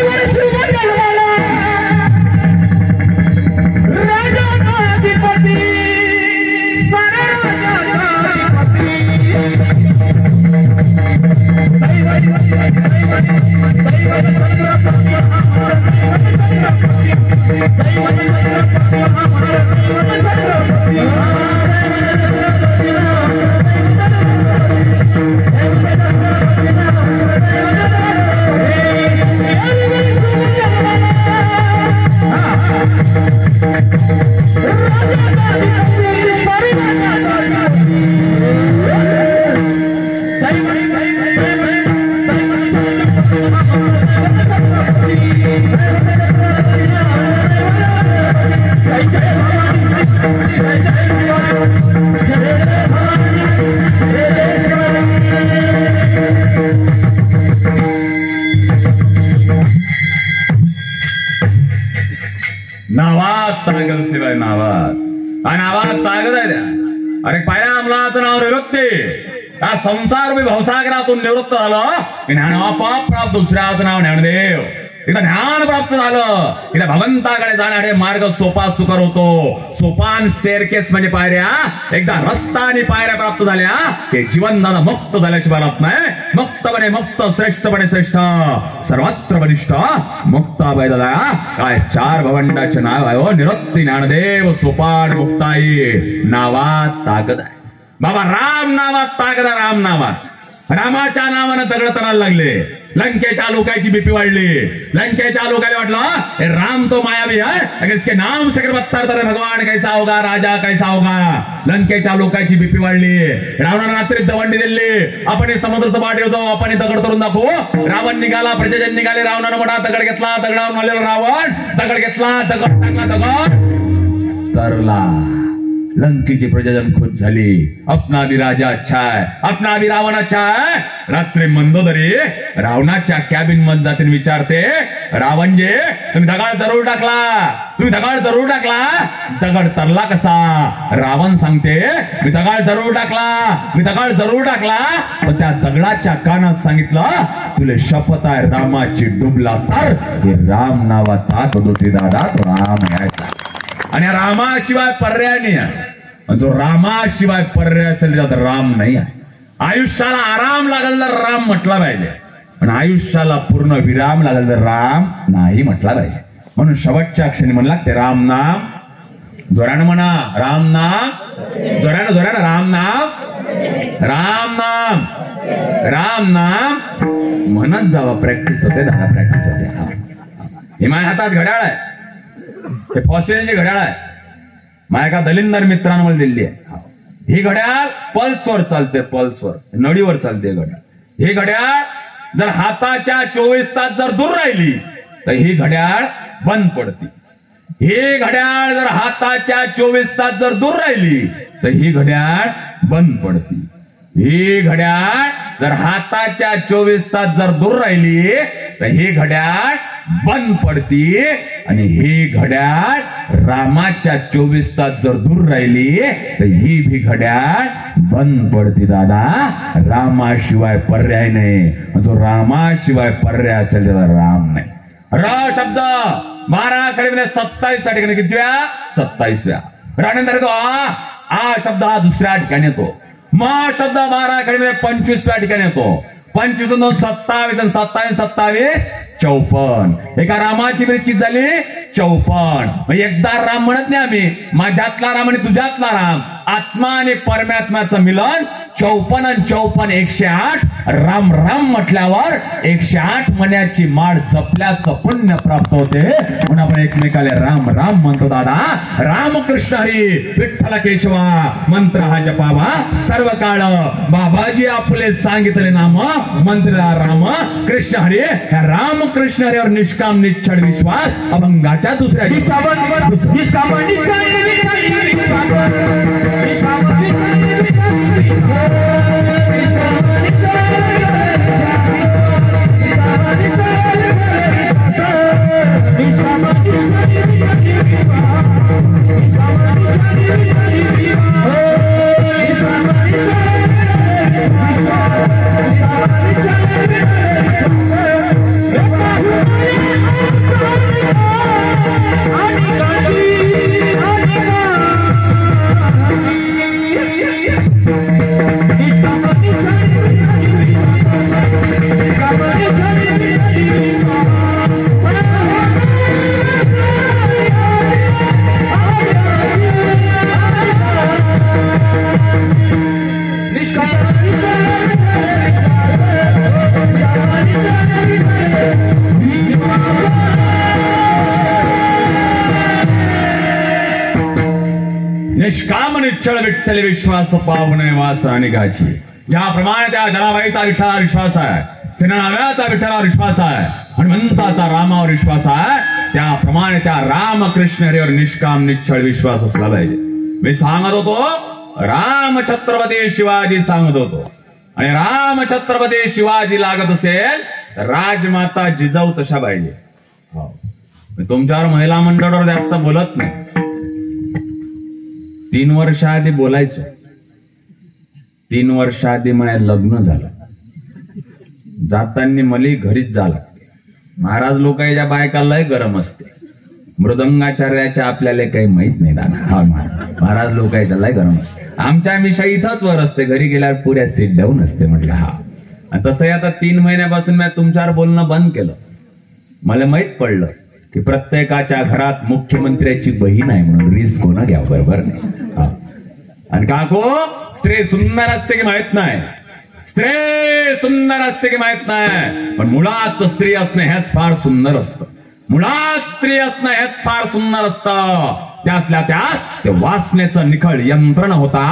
नावात ताकद शिवाय नावात ताकद आहे. अरे पाया अमलाचं नाव निवृत्ती. हा संसार रूपी भवसागरातून निवृत्त झालं की ज्ञानापाप प्राप्त. दुसऱ्याचं नाव ज्ञानदेव. इथं ज्ञान प्राप्त झालं, इथं भगवंताकडे जाणारे मार्ग सोपा सुकर होतो. सोपान स्टेअरकेस म्हणजे पायऱ्या. एकदा रस्ता आणि पायऱ्या प्राप्त झाल्या की जीवन दादा मुक्त झाल्याशिवाय राहत नाही. मुक्तपणे मुक्त, श्रेष्ठपणे श्रेष्ठ, सर्वत्र वरिष्ठ मुक्त दादा. काय 4 भवंडाचे नाव आहे. निवृत्ती, ज्ञानदेव, सोपान, मुक्ताई. नावात ताकद आहे बाबा. राम नावात ताकद आहे. राम नावात. रामाच्या नावानं दगड तरायला लागले. लंकेच्या लोकांची बीपी वाढली. लंकेच्या लोकांना वाटलं राम तो मायावी है, इसके नाम से बत्तर तर भगवान कैसा होगा, राजा कैसा होगा. लंकेच्या लोकांची बीपी वाढली. रावणानं रात्री दवंडी दिली. आपण समुद्राचं पाठ जाऊ, आपण दगड तरून दाखवू. रावण निघाला, प्रजाजन निघाले. रावणानं मोठा दगड घेतला. दगडावर आलेला रावण दगड घेतला, दगड टाकला, दगड तरला. लंकेची प्रजाजन खुश झाली. अपना भी राजा अच्छा है, अपना भी रावण अच्छा है. रात्री मंदोदरी रावणाच्या कॅबिन मध्ये जाते विचारते, रावणजे तुम्ही दगड जरूर टाकला, तुम्ही दगड जरूर टाकला, दगड तरला कसा? रावण सांगते मी दगड जरूर टाकला, मी दगड जरूर टाकला, पण त्या दगडाच्या कानात सांगितलं तुले शपथ आहे रामाची डुबला तर हे राम नावाचा तो दादा तो राम यायचा. आणि रामाशिवाय पर्याय नाही आहे. जो रामाशिवाय पर्याय असेल त्यात राम नाही आहे. आयुष्याला आराम लागेल तर राम म्हटला पाहिजे, पण आयुष्याला पूर्ण विराम लागेल तर राम नाही म्हटला पाहिजे. म्हणून शेवटच्या क्षणी म्हणला ते राम नाम. जोरानं म्हणा राम नाम, जोरानं जोरानं राम नाम, राम नाम, राम नाम म्हणत जावा. प्रॅक्टिस होते दादा, प्रॅक्टिस होते. हे माझ्या हातात घड्याळ आहे, हे फॉसिलची घड्याळ आहे. माझ्या एका दलिंदर मित्रानं मला दिली आहे. ही घड्याळ पल्सवर चालते, पल्सवर नळीवर चालते घड्याळ. ही घड्याळ जर हाताच्या 24 तास जर दूर राहिली तर ही घड्याळ बंद पडती. ही घड्याळ जर हाताच्या 24 तास जर दूर राहिली तर ही घड्याळ बंद पडती. ही घड्याळ जर हाताच्या 24 तास जर दूर राहिली तर ही घड्याळ बंद पडती. आणि ही घड्याळ रामाच्या 24 तास जर दूर राहिली तर ही भी घड्याळ बंद पडती. दादा रामाशिवाय पर्याय नाही. जो रामाशिवाय पर्याय असेल त्याला राम नाही. र शब्द 12 कडे 27 च्या ठिकाणी कितव्या? 27व्या. रानंतर तो आ शब्द हा दुसऱ्या ठिकाणी येतो. म शब्द 12 कडे 25व्या ठिकाणी येतो. 25 2 27 आणि 27 27 54. एका रामाची बेरीज किती झाली? 54. एकदा राम म्हणत नाही आम्ही, माझ्यातला राम आणि तुझ्यातला राम, आत्मा आणि परमात्म्याचं मिलन 54 आणि 54 108. राम राम म्हटल्यावर 108 मण्याची माळ जपल्याचं पुण्य प्राप्त होते. म्हणून आपण एकमेकाला राम राम म्हणतो. दादा रामकृष्ण हरी विठ्ठल केशवा मंत्र हा जपावा सर्व काळ. बाबाजी आपले सांगितले नाम मंत्र राम कृष्ण हरी. राम कृष्ण हरी और निष्काम निश्चळ विश्वास अभंगाच्या दुसऱ्या निष्काम निश्चळ विठ्ठल विश्वास पावणे वास अनेकाची. ज्याप्रमाणे त्या जनाबाईचा विठ्ठलावर विश्वास आहे, नाव्याचा विठ्ठलावर विश्वास आहे, हनुमंताचा रामावर विश्वास आहे, त्याप्रमाणे त्या रामकृष्ण हरीवर निष्काम निश्चळ विश्वास असला पाहिजे. मी सांगत होतो राम छत्रपती शिवाजी सांगत होतो. आणि राम छत्रपती शिवाजी लागत असेल तर राजमाता जिजाऊ तशा पाहिजे. मी तुमच्यावर महिला मंडळावर जास्त बोलत नाही. 3 वर्ष आधी बोलायचो. 3 वर्ष आधी माझ्या लग्न झालं. जाताना मला घरीच जा लागते. महाराज लोकांच्या बायका लय गरम असते. मृदंगाचार्याच्या आपल्याला काही माहित नाही दादा. हा महाराज लोकांच्या लय गरम असते. आमच्या मिशा इथंच वर असते, घरी गेल्यावर पुऱ्या सीट डाऊन असते. म्हटलं हा. तसंही आता 3 महिन्यापासून मी तुमच्यावर बोलणं बंद केलं. मला माहित पडलं की प्रत्येकाच्या घरात मुख्यमंत्र्याची बहीण आहे म्हणून रिस्क कोणा घ्या बरोबर नाही. आणि काको स्त्री सुंदर असते की माहित नाही, स्त्री सुंदर असते की माहित नाही, पण मुळात स्त्री असणं हेच फार सुंदर असतं. मुळात स्त्री असणं हेच फार सुंदर असतं. त्यातल्या त्यात ते वासनेचं निखळ यंत्रण होता.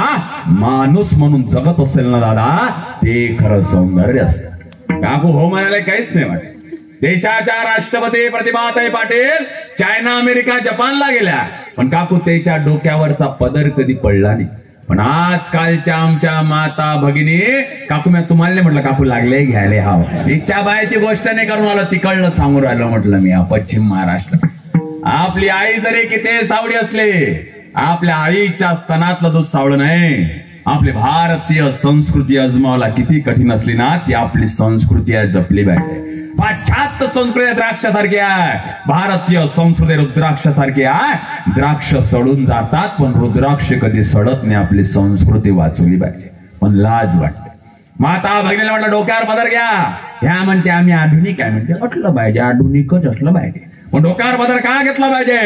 माणूस म्हणून जगत असेल ना दादा, ते खरं सौंदर्य असतं. काकू हो म्हणायला काहीच नाही वाटत. देशाच्या राष्ट्रपती प्रतिभाताई पाटील चायना, अमेरिका, जपानला गेल्या, पण काकू त्याच्या डोक्यावरचा पदर कधी पडला नाही. पण आजकालच्या आमच्या माता भगिनी, काकू मी तुम्हाला नाही म्हटलं काकू लागले घ्यायले हाव, इच्छा बायाची गोष्ट नाही करून आलो, तिकडलं सांगून राहिलो म्हटलं मी. पश्चिम महाराष्ट्र आपली आई जरी किती सावडी असले, आपल्या आईच्या स्तनातलं दूध सावळं नाही. आपली भारतीय संस्कृती अजमावला किती कठीण असली ना, ती आपली संस्कृती आहे जपली पाहिजे. पाश्चात्य संस्कृती द्राक्षासारखी आहे, भारतीय संस्कृती रुद्राक्षासारखी आहे. द्राक्ष सडून जातात पण रुद्राक्ष कधी सडत नाही. आपली संस्कृती वाचवली पाहिजे. पण लाज वाटते. माता भगिनीला म्हटलं डोक्यावर पदर घ्या, ह्या म्हणते आम्ही आधुनिक आहे. म्हणते असलं पाहिजे, आधुनिकच असलं पाहिजे. पण डोक्यावर पदर का घेतला पाहिजे?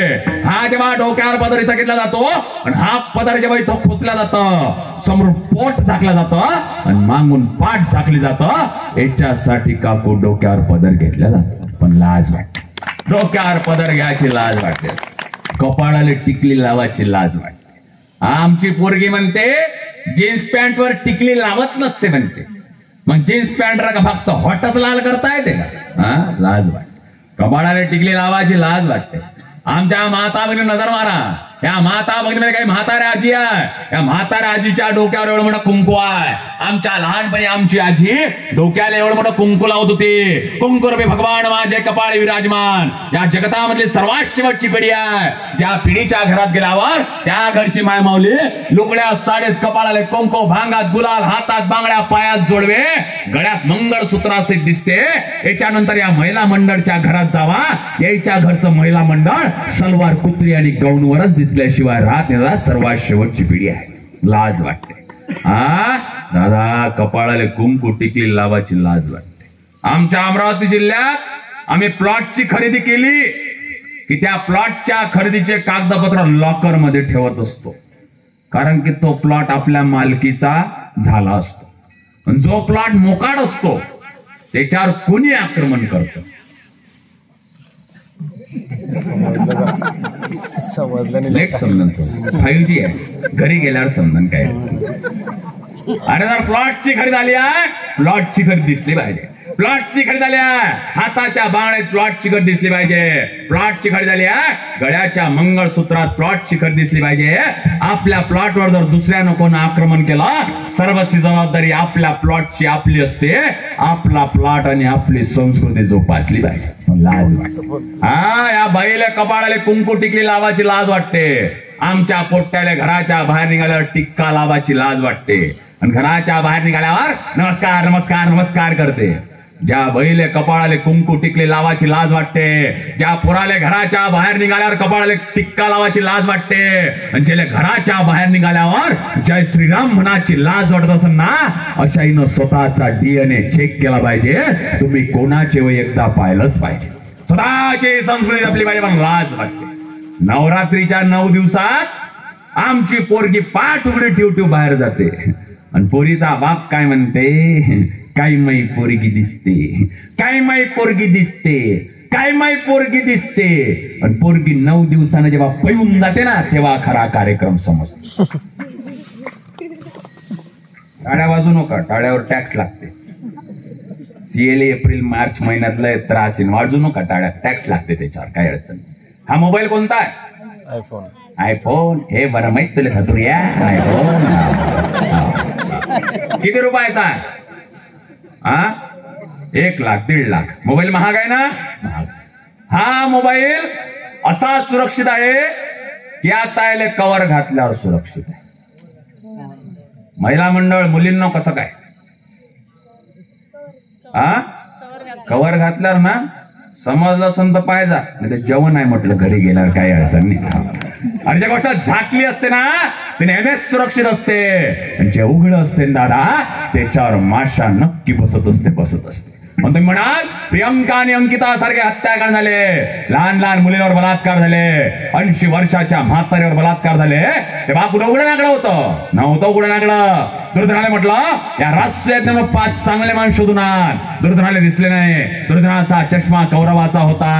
हा जेव्हा डोक्यावर पदर इथं घेतला जातो आणि हा पदर जेव्हा इथं खोचला जातं, समोर पोट झाकला जातं आणि मागून पाठ झाकली जातं, याच्यासाठी काकू डोक्यावर पदर घेतला जातो. पण लाज वाटते. डोक्यावर पदर घ्यायची लाज वाटते, कपाळाला टिकली लावायची लाज वाटते. आमची पोरगी म्हणते जीन्स पॅन्ट वर टिकली लावत नसते म्हणते. मग जीन्स पॅन्ट का फक्त हॉटच लाल करता येते का? हा, लाज वाटते. कपाळाला टिकली लावायची लाज वाटते. आमच्या माता भगिनी नजर मारा, या माता भगिनीमध्ये काही म्हाताऱ्या आजी आहे, या म्हाताऱ्या आजीच्या डोक्यावर एवढं मोठं कुंकू आहे. आमच्या लहानपणी आमची आजी डोक्याला एवढं मोठं कुंकू लावत होती. कुंकू रूपी भगवान माझे कपाळी विराजमान. या जगतामधली सर्वात शेवटची पिढी आहे. ज्या पिढीच्या घरात गेल्यावर त्या घरची माय माऊली लुगड्या साडीत, कपाळाला कुंकू, भांगात गुलाल, हातात बांगड्या, पायात जोडवे, गळ्यात मंगळसूत्र असे दिसते. याच्यानंतर या महिला मंडळच्या घरात जावा, याच्या घरचं महिला मंडळ सलवार, कुत्री आणि गाऊनवरच दिसल्याशिवाय राहत नाही. सर्वात शेवटची पिढी आहे. लाज वाटते. दादा कपाळाला कुंकू टिकली लावायची लाज वाटते. आमच्या अमरावती जिल्ह्यात आम्ही प्लॉटची खरेदी केली की त्या प्लॉटच्या खरेदीचे कागदपत्र लॉकर मध्ये ठेवत असतो, कारण की तो प्लॉट आपल्या मालकीचा झाला असतो. जो प्लॉट मोकाट असतो त्याच्यावर कोणी आक्रमण करतं. लेट समजन 5G आहे, घरी गेल्यावर समजन काय. अरे जर प्लॉटची खरेदी आली आहे, प्लॉटची खरेदी दिसली पाहिजे. प्लॉटची खरेदी आली आहे, हाताच्या बांगड्यात प्लॉटची खरेदी दिसली पाहिजे. प्लॉटची खरेदी आली आहे, गळ्याच्या मंगळसूत्रात प्लॉटची खरेदी दिसली पाहिजे. आपल्या प्लॉटवर जर दुसऱ्यानं कोण आक्रमण केलं, सर्वची जबाबदारी आपल्या प्लॉटची आपली असते. आपला प्लॉट आणि आपली संस्कृती जोपासली पाहिजे. लाज वाटते. या बाईला कपाळाला कुंकू टिकली लावायची लाज वाटते. आमच्या पोट्ट्याला घराच्या बाहेर निघाल्यावर टिक्का लावायची लाज वाटते. आणि घराच्या बाहेर निघाल्यावर नमस्कार नमस्कार नमस्कार करते. ज्या बैले कपाळाले कुंकू टिकले लावायची लाज वाटते, ज्या पोराले घराच्या बाहेर निघाल्यावर कपाळाले टिक्का लावायची लाज वाटते, आणि ज्याला घराच्या बाहेर निघाल्यावर जय श्रीराम म्हणाची लाज वाटत असेल ना, अशाईनं स्वतःचा DNA चेक केला पाहिजे. तुम्ही कोणाचे व एकदा पाहिलंच पाहिजे. स्वतःची संस्कृती आपली पाहिजे. पण लाज वाटते. नवरात्रीच्या 9 दिवसात आमची पोरगी पाठ उघडे ठेवठेव बाहेर जाते, आणि पोरीचा बाप काय म्हणते, काय माई पोरगी दिसते, काय माई पोरगी दिसते, काय माई पोरगी दिसते. आणि पोरगी 9 दिवसानं जेव्हा पळून जाते ना, तेव्हा खरा कार्यक्रम समजतो. टाळ्या वाजू नका, टाळ्यावर टॅक्स लागते. CLA एप्रिल मार्च महिन्यातलं त्रास वाजू नका, टाळ्या टॅक्स लागते त्याच्यावर, काय अडचण. हा मोबाईल कोणता आहे? आयफोन. हे बरं माहित तुला खतुरिया आयफोन. किती रुपयाचा आहे? 1 लाख 1.5 लाख. मोबाईल महाग आहे ना. हा मोबाईल असा सुरक्षित आहे की आता याला कवर घातल्यावर सुरक्षित आहे. महिला मंडळ मुलींना कसं काय? कवर घातल्यावर ना समजलं संत पाहिजे. नाही तर जेवण आहे म्हटलं घरी गेल्यावर काही अडचण नाही. आणि ज्या गोष्ट झाकली असते ना ते नेहमीच सुरक्षित असते. आणि जे उघड असते दादा त्याच्यावर माशा नक्की बसत असते. मग तुम्ही म्हणाल प्रियंका आणि अंकिता सारखे हत्याकांड झाले, लहान लहान मुलींवर बलात्कार झाले, 80 वर्षाच्या म्हाताऱ्यावर बलात्कार झाले, ते बापू उघडं नागडं नव्हतं उघडं नागडं. दुर्धनाने म्हटलं या राष्ट्रीय 5 चांगले माणूस शोधून आण. दुर्धनाले दिसले नाही. दुर्धनाचा चष्मा कौरवाचा होता.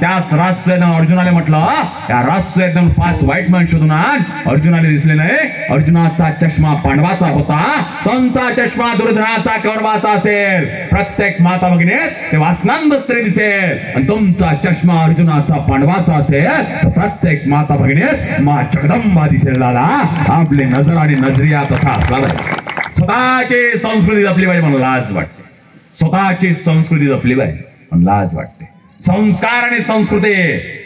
त्याच राष्ट्रीयनं अर्जुनाला म्हटलं या राष्ट्रीय 5 वाईट माणूस शोधून आण. अर्जुनाला दिसले नाही. अर्जुनाचा चष्मा पांडवाचा होता, त्यांचा चष्मा दुर्धनाचा कौरवाचा असेल. प्रत्येक माता भगिनी ते वासनान बसते दिसेल आणि तुमचा चष्मा अर्जुनाचा पांडवाचा असेल तर प्रत्येक माता भगिनी मा जगदंबा दिसेल दादा. आपली नजर आणि नजरिया तसा असला पाहिजे. स्वतःची संस्कृती जपली पाहिजे म्हणून लाज वाटते. स्वतःची संस्कृती जपली पाहिजे म्हणून लाज वाटते. संस्कार आणि संस्कृती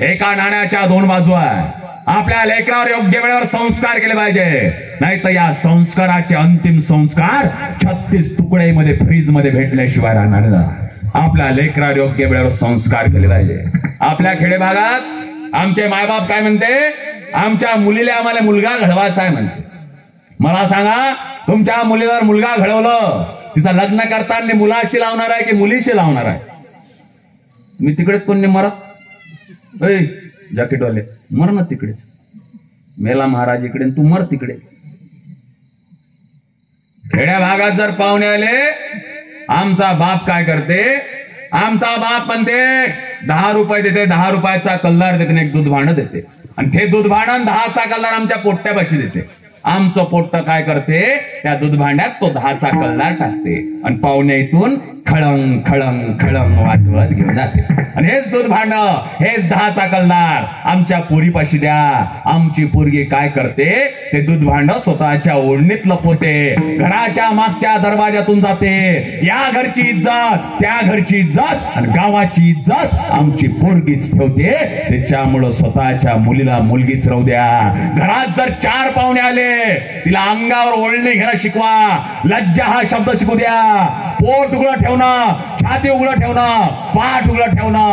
एका नाण्याच्या दोन बाजू आहे. आपल्या लेकरावर योग्य वेळेवर संस्कार केले पाहिजे, नाही तर या संस्काराचे अंतिम संस्कार 36 तुकड्यामध्ये फ्रीज मध्ये भेटल्याशिवाय राहणार नाही. आपल्या लेकरावर योग्य वेळेवर संस्कार केले पाहिजे. आपल्या खेडे भागात आमचे मायबाप काय म्हणते, आमच्या मुलीला आम्हाला मुलगा घडवायचा आहे म्हणते. मला सांगा, तुमच्या मुलीवर मुलगा घडवलं, तिचं लग्न करताना मुलाशी लावणार आहे की मुलीशी लावणार आहे? मी तिकडेच कोण नाही मरत, जॅकेटवाले मर ना तिकडेच. मेला महाराज इकडे, तू मर तिकडे. खेड्या भागात जर पाहुणे आले, आमचा बाप काय करते, आमचा बाप म्हणते 10 रुपये देते, 10 रुपयाचा कल्लार देते, एक दूध भांड देते, आणि ते दूध भांड 10चा कल्लार आमच्या पोट्ट्यापाशी देते. आमचं पोट्ट काय करते, त्या दूध भांड्यात तो 10चा कल्लार टाकते आणि पाहुणे इथून खळंग खळंग खळंग वाजवत घेऊन जाते. आणि हेच दूध भांड, हेच 10चा कल्लार आमच्या पोरीपाशी द्या. आमची पोरगी काय करते, ते दूध भांड स्वतःच्या ओढणीत लपवते, घराच्या मागच्या दरवाजातून जाते. या घरची इज्जत, त्या घरची इज्जत आणि गावाची इज्जत आमची पोरगीच ठेवते. त्याच्यामुळं स्वतःच्या मुलीला मुलगीच राहू द्या. घरात जर 4 पाहुणे आले, तिला अंगावर ओढणी घेणं शिकवा, लज्जा हा शब्द शिकू द्या. पोट उघडं ठेवणं, छाती उघडं ठेवणं, पाठ उघडं ठेवणं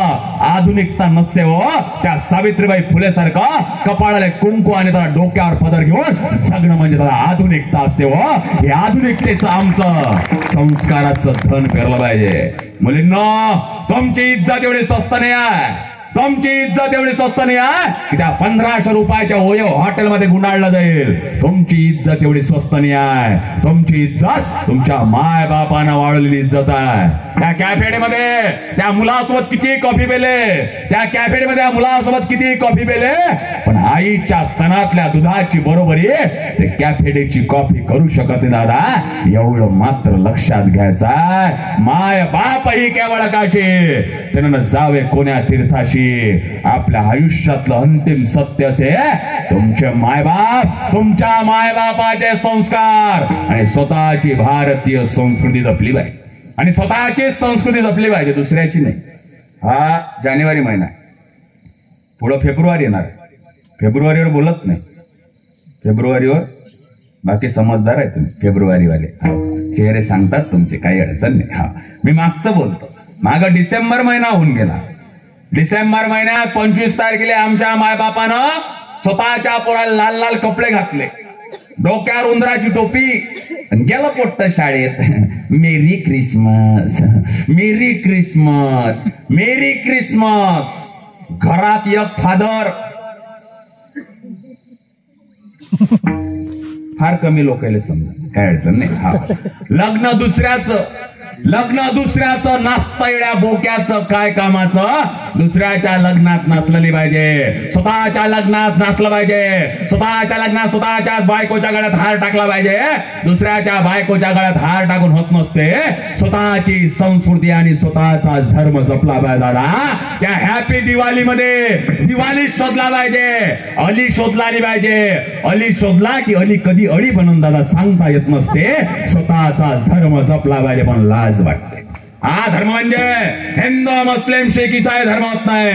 आधुनिकता नसते हो. त्या सावित्रीबाई फुले सारखं कपाळाला कुंकू आणि त्याला डोक्यावर पदर घेऊन जगणं म्हणजे त्याला आधुनिकता असते हो. हे आधुनिकतेचं आमचं संस्काराचं धन पेरलं पाहिजे. मुलींनो, तुमची इज्जत एवढी स्वस्त नाही आहे, तुमची इज्जत एवढी स्वस्त नाही आहे की त्या 1500 रुपयाच्या ओयो हॉटेलमध्ये गुंडाळलं जाईल. तुमची इज्जत एवढी स्वस्त नाही आहे. तुमची इज्जत तुमच्या माय बापानं वाढवलेली इज्जत आहे. त्या कॅफेमध्ये त्या मुलासोबत किती कॉफी पेले, त्या कॅफेमध्ये त्या मुलासोबत किती कॉफी पेले, पण आईच्या स्तनातल्या दुधाची बरोबरी ते कॅफेची कॉफी करू शकत नाही दादा. एवढं मात्र लक्षात घ्यायचं. माय बापही केवळ काशी, त्यानं जावे कोण्या तीर्थाशी. आपल्या आयुष्यातलं अंतिम सत्य असे तुमचे मायबाप, तुमच्या मायबापाचे संस्कार आणि स्वतःची भारतीय संस्कृती जपली पाहिजे. आणि स्वतःची संस्कृती जपली पाहिजे, दुसऱ्याची नाही. हा जानेवारी महिना आहे, पुढं फेब्रुवारी येणार. फेब्रुवारीवर बोलत नाही, फेब्रुवारीवर बाकी समजदार आहे तुम्ही फेब्रुवारीवाले. चेहरे सांगतात तुमचे, काही अडचण नाही. हा, मी मागचं बोलतो. मागं डिसेंबर महिना होऊन गेला. डिसेंबर महिन्यात 25 तारखेला आमच्या मायबापानं स्वतःच्या पोराला लाल लाल कपडे घातले, डोक्यावर उंदराची टोपी, गेलं पोट्ट शाळेत. मेरी क्रिसमस, मेरी क्रिसमस, मेरी क्रिसमस. घरात एक फादर, फार कमी लोकांना समजा, काय अडचण नाही. हा, लग्न दुसऱ्याचं नाचता येड्या बोक्याचं काय कामाचं. दुसऱ्याच्या लग्नात नाचलं नाही पाहिजे, स्वतःच्या लग्नात नाचलं पाहिजे. स्वतःच्या लग्नात स्वतःच्याच बायकोच्या गळ्यात हार टाकला पाहिजे. दुसऱ्याच्या बायकोच्या गळ्यात हार टाकून होत नसते. स्वतःची संस्कृती आणि स्वतःचाच धर्म जपला पाहिजे दादा. त्या हॅपी दिवाळीमध्ये दिवाळी शोधला पाहिजे, अली शोधला नाही पाहिजे. अली शोधला की अली कधी अळी बनून दादा सांगता येत नसते. स्वतःचाच धर्म जपला पाहिजे, पण लाज वाटते. हा धर्म म्हणजे हिंदू मुस्लिम शीख ईसाई धर्म होत नाही.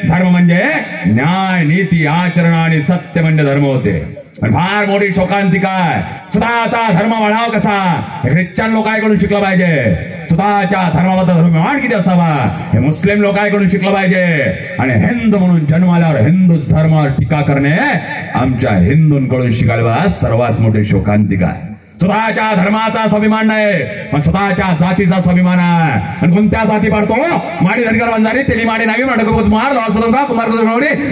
धर्म म्हणजे न्याय नीती आचरण आणि सत्य म्हणजे धर्म होते. फार मोठी शोकांतिका आहे. स्वतःचा धर्म वाढावा कसा, ख्रिश्चन लोकांकडून शिकलं पाहिजे. स्वतःच्या धर्माबद्दल अभिमान किती असावा हे मुस्लिम लोकांकडून शिकलं पाहिजे. आणि हिंदू म्हणून जन्माल्यावर हिंदूच धर्मावर टीका करणे आमच्या हिंदूंकडून शिकायला सर्वात मोठी शोकांतिका आहे. स्वतःच्या धर्माचा स्वाभिमान नाही, पण स्वतःच्या जातीचा स्वाभिमान आहे. आणि कोणत्या जाती पाडतो, माडी धनगर वंजारी, तेली माडी नावी माडक कुमार लोहा कुमार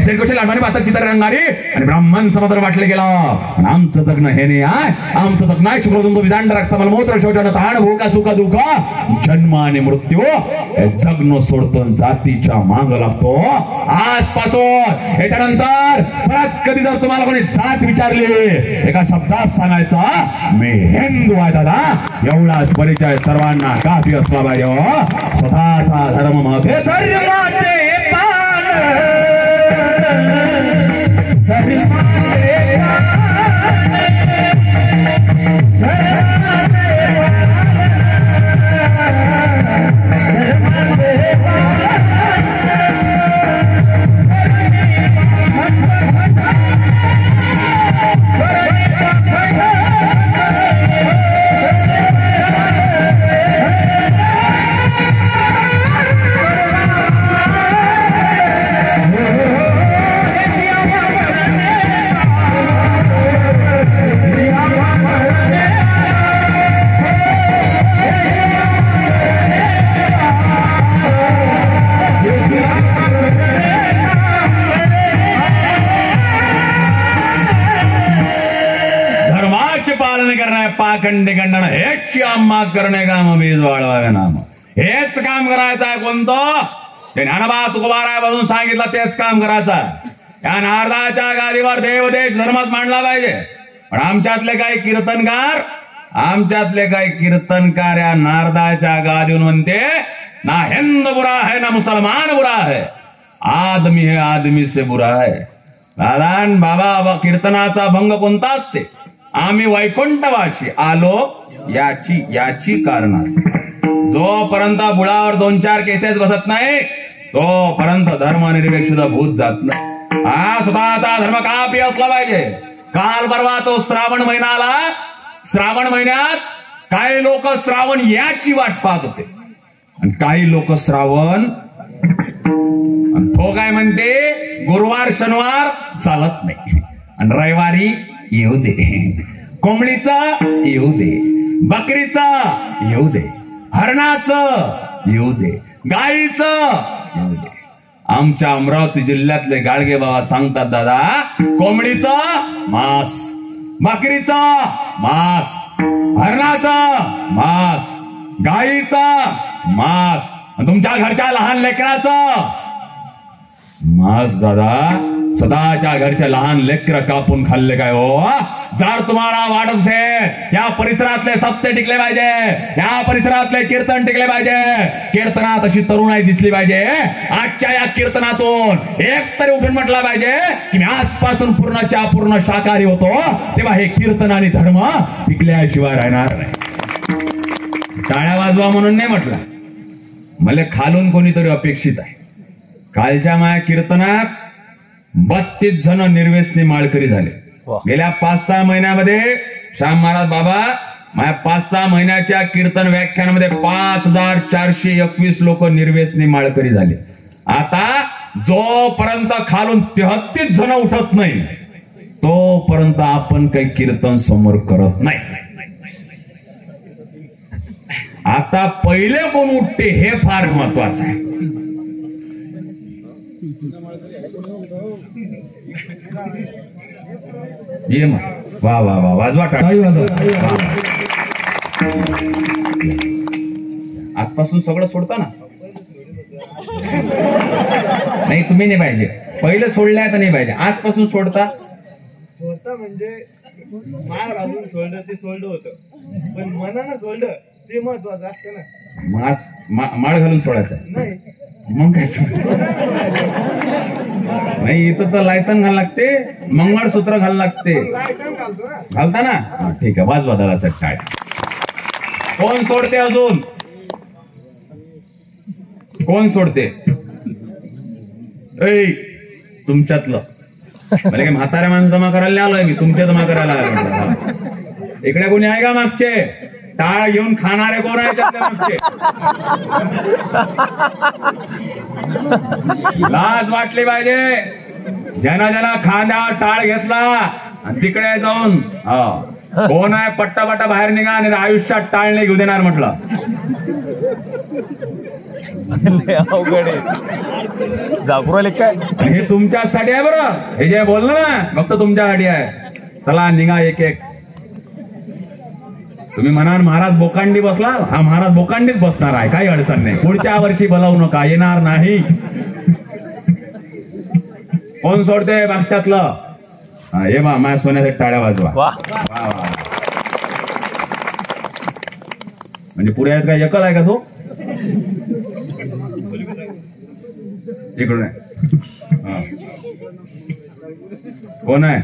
जयकुशल लाडवानी पातक चित्र रंगारी आणि ब्राह्मण समाधान वाटले गेला. आणि आमचं जगणं हे नाही आहे. आमचं जगणं आहे शुक्रदुंब विजांड रक्त मलमूत्र शौचान ताण भूका सुख दुःख जन्म आणि मृत्यू. हे जगणं सोडतो, जातीच्या मांग लागतो. आजपासून याच्यानंतर परत कधी जर तुम्हाला कोणी जात विचारली, एका शब्दात सांगायचा, मी हिंदू आहे दादा. एवढाच परिचय सर्वांना काफी असला पाहिजे. स्वतःचा धर्म मध्ये धर्माचे पान, धर्माचे पाखंडी खंडन हेच आम्हा करणे काम बीज वाढवावे नाम. हेच काम करायचं आहे. कोणतं ते ज्ञानोबा तुकोबारायापासून सांगितलं तेच काम करायचं आहे. या नारदाच्या गादीवर देव देश धर्मच मांडला पाहिजे. पण आमच्यातले काही कीर्तनकार या नारदाच्या गादीवर म्हणते ना हिंद बुरा है ना मुसलमान बुरा है, आदमी है आदमी से बुरा है. दादान बाबा कीर्तनाचा भंग कोणता असते? आम्ही वैकुंठवाशी आलो याची कारण असते. जोपर्यंत बुळावर 2-4 केसेस बसत नाही तोपर्यंत धर्मनिरपेक्ष भूत जात नाही. हा स्वतःचा धर्म कापी असला पाहिजे. काल परवा तो श्रावण महिना आला. श्रावण महिन्यात काही लोक श्रावण याची वाट पाहत होते आणि काही लोक श्रावण, तो काय म्हणते गुरुवार शनिवार चालत नाही आणि रविवारी येऊ दे, कोंबडीचा येऊ दे, बकरीचा येऊ दे, हरणाचं येऊ दे, गाईचं येऊ दे. आमच्या अमरावती जिल्ह्यातले गाडगे बाबा सांगतात दादा कोंबडीचं मांस, बकरीचं मांस, हरणाचं मांस, गाईचं मांस, तुमच्या घरच्या लहान लेकराचं मांस दादा स्वतःच्या घरच्या लहान लेकर कापून खाल्ले काय हो? जर तुम्हाला वाटत असेल या परिसरातले सत्य टिकले पाहिजे, या परिसरातले कीर्तन टिकले पाहिजे, कीर्तनात अशी तरुणाई दिसली पाहिजे, आजच्या या कीर्तनातून एक तरी उठून म्हटला पाहिजे की मी आजपासून पूर्णच्या पूर्ण शाकाहारी होतो, तेव्हा हे कीर्तन आणि धर्म टिकल्याशिवाय राहणार नाही. टाळ्या वाजवा म्हणून नाही म्हटलं, मला खालून कोणीतरी अपेक्षित आहे. कालच्या माया कीर्तनात 32 जण निर्व्यसनी माळकरी झाले. गेल्या 5-6 महिन्यामध्ये श्याम महाराज बाबा माझ्या 5-6 महिन्याच्या कीर्तन व्याख्यानामध्ये 5421 लोक निर्व्यसनी माळकरी झाले. आता जोपर्यंत खालून 33 जण उठत नाही तोपर्यंत आपण काही कीर्तन समोर करत नाही. आता पहिले कोण उठते हे फार महत्वाचं आहे. ये मग वा वा वा वाजवा टाळी वाजवा. आजपासून सगळं सोडता ना? नाही तुम्ही नाही पाहिजे, पहिले सोडल्या तर नाही पाहिजे, आजपासून सोडता म्हणजे माळ घालून सोडलं ते सोडलं होतं, पण मनानं सोडलं ते महत्वाचं असतं ना. माळ घालून सोडायचं नाही मग काय नाही, इथं तर लायसन घाल लागते, मंगळसूत्र घाल लागते. लायसन घालतो ना, घालता ना? ठीक आहे, वाजवा दादा साहेब टाळ्या. कोण सोडते अजून? कोण सोडते? ऐ तुमच्यातलं मला काय म्हाताऱ्या माणसं जमा करायला आलोय मी, तुमच्या जमा करायला आलोय. इकडे कोणी आहे का मागचे? टाळ घेऊन खाणारे कोण आहे मागचे? लाज वाटली पाहिजे. ज्याला खांद्यावर टाळ घेतला आणि तिकडे जाऊन कोण आहे पट्टा बाहेर निघा आणि आयुष्यात टाळ नाही घेऊ देणार म्हटलं. अवघड जागरूक काय हे तुमच्यासाठी आहे बरं, हे जे बोललं ना फक्त तुमच्यासाठी आहे. चला निघा एक एक. तुम्ही म्हणाल महाराज बोकांडी बसला, हा महाराज बोकांडीच बसणार आहे, काही अडचण नाही. पुढच्या वर्षी बोलावू नका, येणार नाही. कोण सोडते मागच्यातलं? हे बा माझ्या सोन्यासाठी टाळ्या वाजवा. वा वा वा. म्हणजे पुढे काय एकच आहे का तो? इकडून आहे. हा. कोण आहे?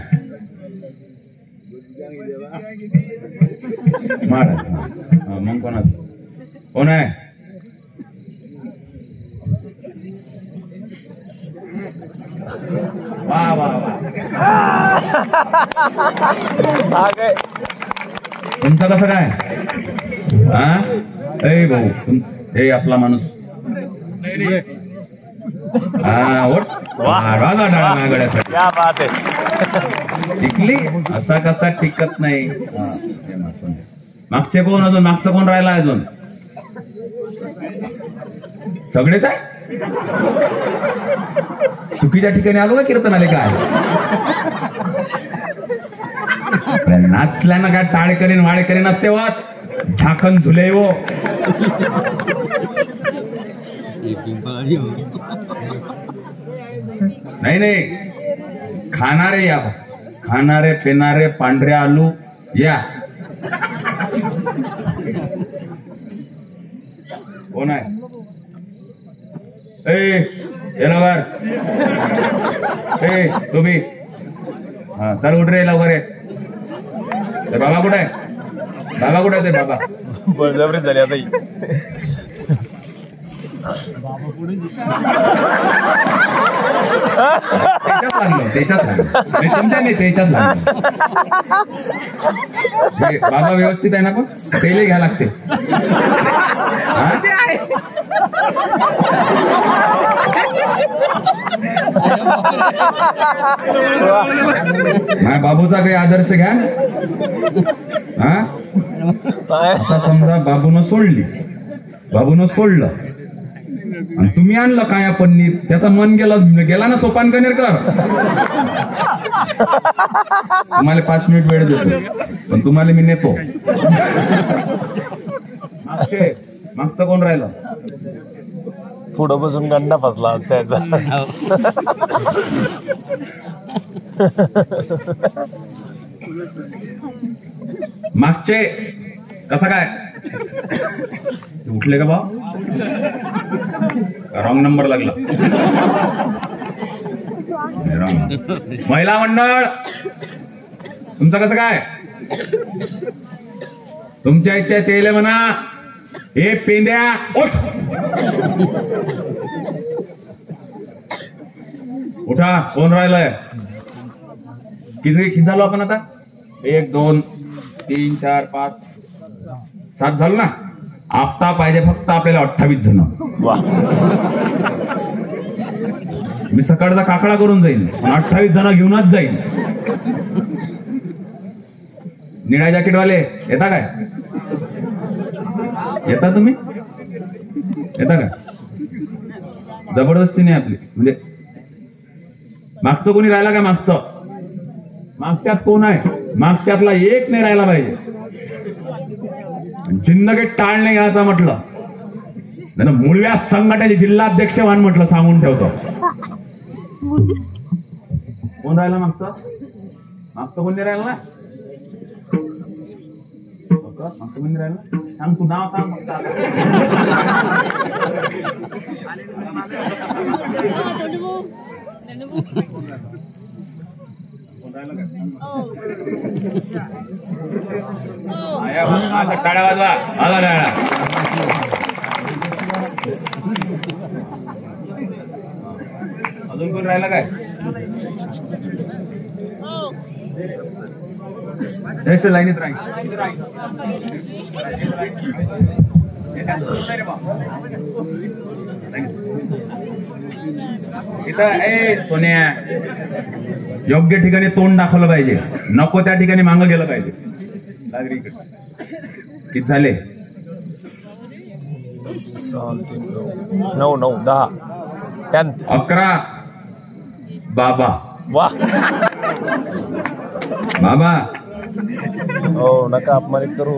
महाराज. हा, मग कोणाच? कोण आहे? वा वा वा. तुमचं कसं काय? हा ए भाऊ, हे आपला माणूस. हा ओट गड्यासाठी क्या बात आहे. टिकली. असा कसा टिकत नाही. मागचे कोण अजून? मागचं कोण राहिला अजून? सगळेच आहे. चुकीच्या ठिकाणी आलो का कीर्तन आले काय? नाचल्यानं काय टाळ करीन वाळ करीन असते वा झाकण झुले हो. नाही नाही, खाणारे या, खाणारे पिणारे पांढरे आलू या. कोण आहे? ए लवकर. ए तुम्ही हा चल उठ रे लवकर. ते बाबा कुठे आहे? बाबा कुठे आहे? ते बाबा बळजबरी झाली आता ही. त्याच्याच लागलं तुमच्या नाही, त्याच्याच लागलं. बाबा व्यवस्थित आहे ना? पण तेले घ्या लागते. माझ्या बाबूचा काही आदर्श घ्या. हा आता समजा बाबूनं सोडलं आणि तुम्ही आणलं काय पनीर, त्याचं मन गेला ना सोपान कनेरकर. तुम्हाला 5 मिनिट वेळ देतो, पण तुम्हाला मी नेतो. मागचं कोण राहिलं? पुढं बसून गंडा फसला त्याचा. मागचे कसं काय उठले का बा? रॉंग नंबर लागला. महिला मंडळ तुमचं कसं काय? तुमच्या इच्छा तेले म्हणा. हे पेंद्या उठ. उठा. कोण राहिलंय? किती झालो आपण आता? 1 2 3 4 5 7 झालं ना. आता पाहिजे फक्त आपल्याला 28 जण. वा. मी सकाळचा काकडा करून जाईल, 28 जण घेऊनच जाईल. निळ्या जॅकेटवाले येता काय? येता तुम्ही? येता काय? जबरदस्ती नाही आपली. म्हणजे मागचं कोणी राहिला काय? मागच्यात कोण आहे? मागच्यातला एक नाही राहिला पाहिजे. जिंदगी टाळ नाही घ्यायचा म्हटलं. मुळव्या संघटनेचे जिल्हाध्यक्ष व्हान म्हटलं, सांगून ठेवतो. कोण राहिला मागचं कोण नाही राहिला ना? मागचं कोण नाही राहिला? सांग तू नाव सांग. टाळ्या वाजवा. आला टाळ्या. अजून कोण राहिला काय? लाईनीत राहील. इथं सोन्या योग्य ठिकाणी तोंड दाखवलं पाहिजे, नको त्या ठिकाणी मागं गेलं पाहिजे. किती झाले? 9 9 10 10 11. बाबा वा. बाबा हो नका अपमानित करू.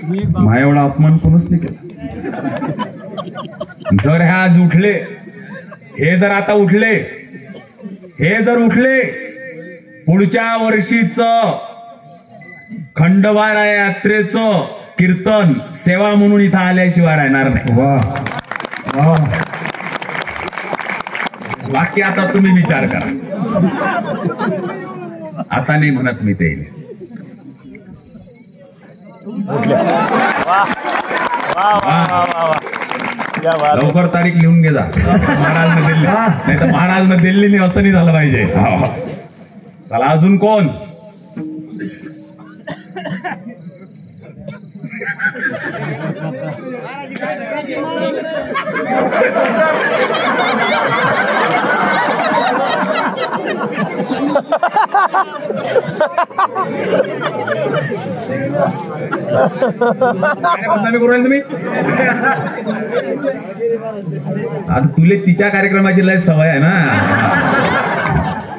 माझा एवढा अपमान कोणच नाही केला. जर हे आज उठले, हे जर आता उठले, हे जर उठले, पुढच्या वर्षीच खंडोबा यात्रेचं कीर्तन सेवा म्हणून इथं आल्याशिवाय राहणार नाही. वा वा. बाकी आता तुम्ही विचार करा. आता नाही म्हणत मी ते. लवकर तारीख लिहून घे जा. महाराजनं दिल्ली नाही तर महाराजनं दिल्लीने असं नाही झालं पाहिजे. चला अजून कोण? बदनामी करू राहिले तुम्ही. आता तुले तिच्या कार्यक्रमाची लय सवय आहे ना,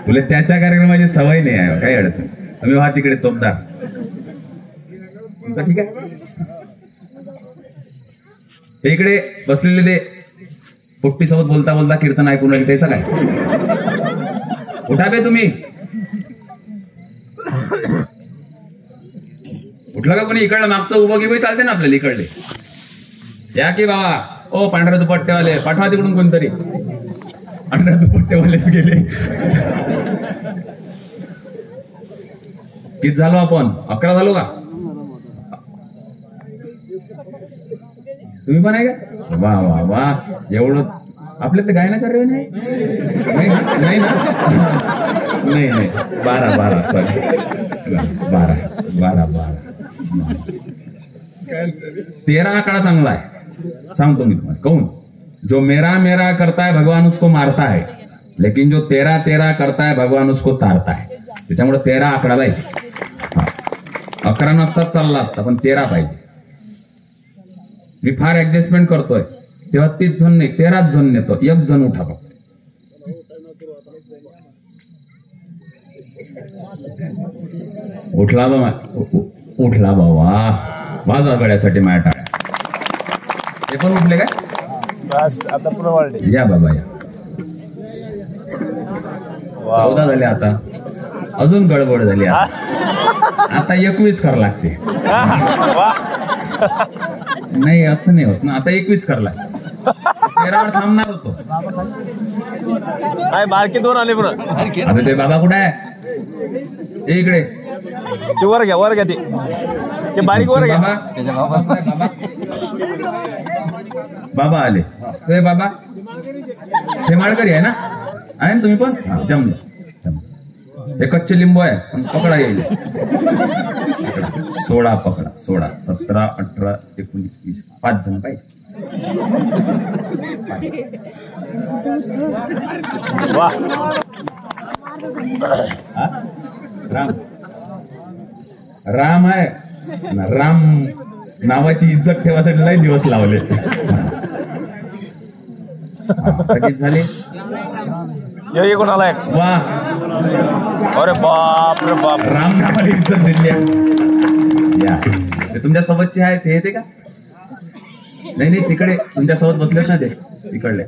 तुला त्याच्या कार्यक्रमाची सवय नाही आहे. काही अडचण तुम्ही व्हा तिकडे चोपदार. तुमचं ठीक आहे. इकडे बसलेले ते पोट्टी सोबत बोलता बोलता कीर्तन ऐकून राहिले त्याचं काय? उठा बे तुम्ही. उठलं का कोणी? इकडलं मागचं उभं की चालते ना आपल्याला. इकडले या की बाबा. ओ पांढऱ्या दुपट्टेवाले पाठवा तिकडून कोणतरी. पांढऱ्या दुपट्टेवालेच गेले. किती झालो आपण? 11 झालो का? तुम्ही पण आहे का? वा वा वा. एवढं आपल्या ते गायनाचार्य नाही नाही ना. नाही नाही 12 सॉरी 12 13 आकडा चांगला आहे. सांगतो मी तुम्हाला कहून. जो मेरा मेरा करता है भगवान उसको मारता है, लेकिन जो 13 करता है भगवान उसको तारता है. त्याच्यामुळे 13 आकडा पाहिजे. 11 नसतात चालला असता पण 13 पाहिजे. मी फार ऍडजस्टमेंट करतोय तेव्हा 30 जण नाही 13 जण नेतो. 1 जण उठा फक्त. उठला बाबा. उठला बाबा. वाजवा गड्यासाठी माझ्या टाळ्या. हे पण उठले काय? बस आता पुन्हा वाढले. या बाबा या. 14 झाले आता. अजून गडबड झाली. आता 21 करावं लागते. नाही असं नाही होत ना. आता 21 करावं लागते. 13 थांबणार होतो. काय बारके 2 आले पुन्हा. आता ते बाबा कुठे आहे? इकडे ते वर घ्या ते बारीक वर घ्या. बाबा आले. ते बाबा हे माळकरी आहे ना? आहे ना तुम्ही पण? जमलं. हे कच्चे लिंबू आहे पण पकडा येईल. 16 पकडा. 16 17 18 19 20 5 जण पाहिजे. वा. राम राम आहे. राम नावाची इज्जत ठेवासाठी लय दिवस लावले. किती झाले? ये कोणाला एक. वा. अरे बाप रे बाप. राम नावाला इज्जत दिली. या ते तुमच्या सोबतचे आहे ते येते का? नाही तिकडे तुमच्या सोबत बसलेत ना ते तिकडले.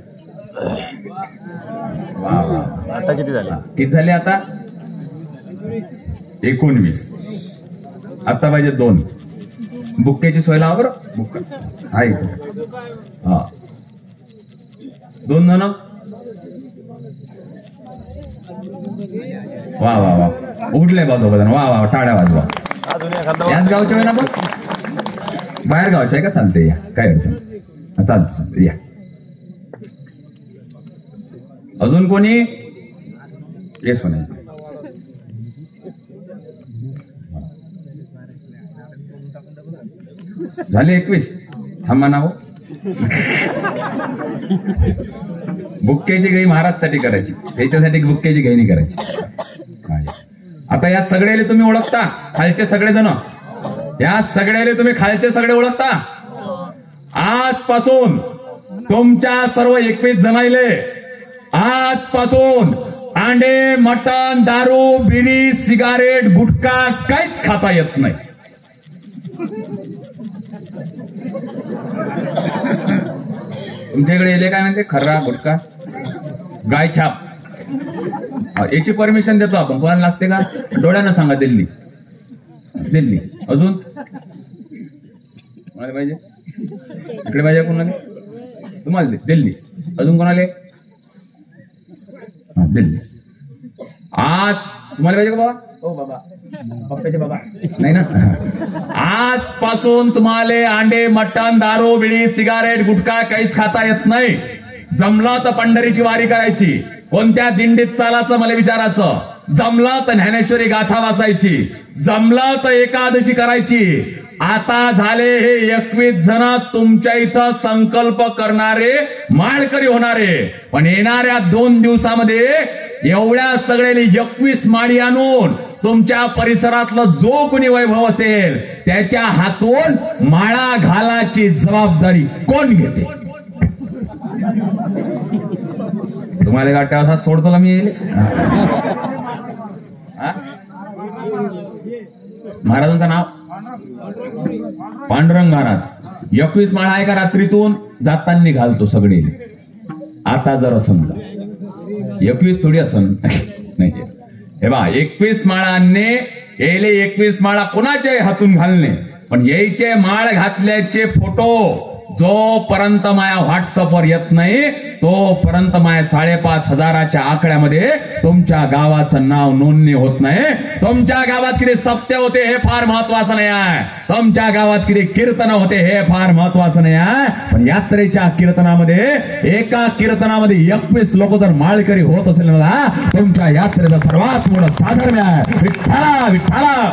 वा वा. आता किती झाले? किती झाले आता? 19. आता पाहिजे 2. बुक्केची सोय लावा बरं. बुक्का हा इथं. हा 2 जण. वा वा वा. उठले बाजू बघा. वा वा. टाळ्या वाजवा. अजून एखादा. याच गावच्या वेळेला बस. बाहेर गावचे आहे का? चालते या. काय अडचण? चालते या. अजून कोणी? येस होणे. झाले 21. थांबा ना हो. बुक्केची गाई महाराजसाठी करायची. त्याच्यासाठी बुक्केची गाई नाही करायची. आता या सगळ्याले तुम्ही ओळखता? खालचे सगळे जण या सगळ्याले तुम्ही खालचे सगळे ओळखता? आजपासून तुमच्या सर्व 21 जणायले आजपासून अंडे मटण दारू बिडी सिगारेट गुटखा काहीच खाता येत नाही. तुमच्याकडे येले काय म्हणते? खर्रा गुटखा गाय छाप याची परमिशन देतो आपण. कोणाला लागते का? डोळ्यानं सांगा दिल्ली. दिल्ली. अजून कोणाला पाहिजे? इकडे पाहिजे कोणाला? तुम्हाला दिल्ली. अजून कोणाला? दिल्ली. आज तुम्हाला पाहिजे का बाबा? हो बाबा, पप्पाचे बाबा नाही ना. आजपासून तुम्हाला अंडे, मटण, दारू, बिडी, सिगारेट, गुटखा काहीच खाता येत नाही. जमलं तर पंढरीची वारी करायची, कोणत्या दिंडीत चालायचं मला विचारायचं, जमलं तर ज्ञानेश्वरी गाथा वाचायची, जमलं तर एकादशी करायची. आता झाले हे 21 जण तुमच्या इथं संकल्प करणारे माळकरी होणारे. पण येणाऱ्या 2 दिवसामध्ये एवढ्या सगळ्यांनी 21 माळी आणून तुमच्या परिसरातलं जो कोणी वैभव असेल त्याच्या हातून माळा घालाची जबाबदारी कोण घेते? तुम्हाला गाठ्यावर हात सोडतो का मी? महाराजांचं नाव पांडुरंग महाराज. 21 माळा आहे का रात्रीतून जाताना घालतो सगळे. आता जर समजा 21 थोडी असन नाही. हे बा 21 माळा आणणे, यायले 21 माळा कोणाचे हातून घालणे, पण यायचे माळ घातल्याचे फोटो जोपर्यंत माया व्हॉट्सअपवर येत नाही तोपर्यंत माया 5,500च्या आकड्यामध्ये तुमच्या गावाचं नाव नोंदणी होत नाही. तुमच्या गावात किती सप्त्य होते हे फार महत्वाचं नाही आहे, तुमच्या गावात किती कीर्तन होते हे फार महत्वाचं नाही आहे. पण यात्रेच्या कीर्तनामध्ये एका कीर्तनामध्ये 21 लोक जर माळकरी होत असेल ना, तुमच्या यात्रेचं सर्वात मोठं साधर्म्य आहे. विठ्ठला विठ्ठला.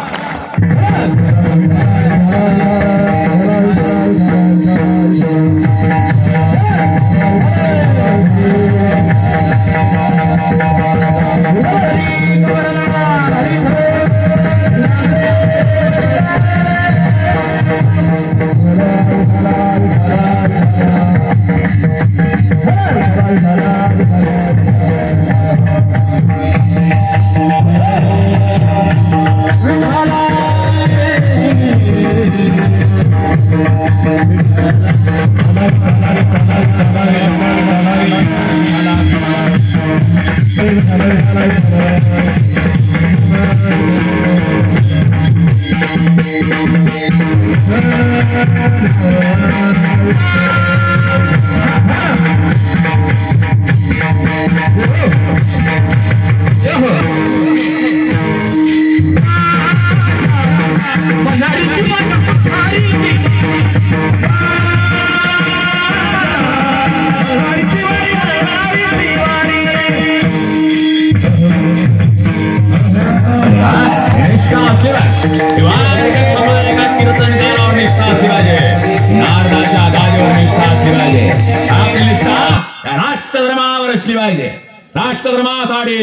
राष्ट्रधर्मासाठी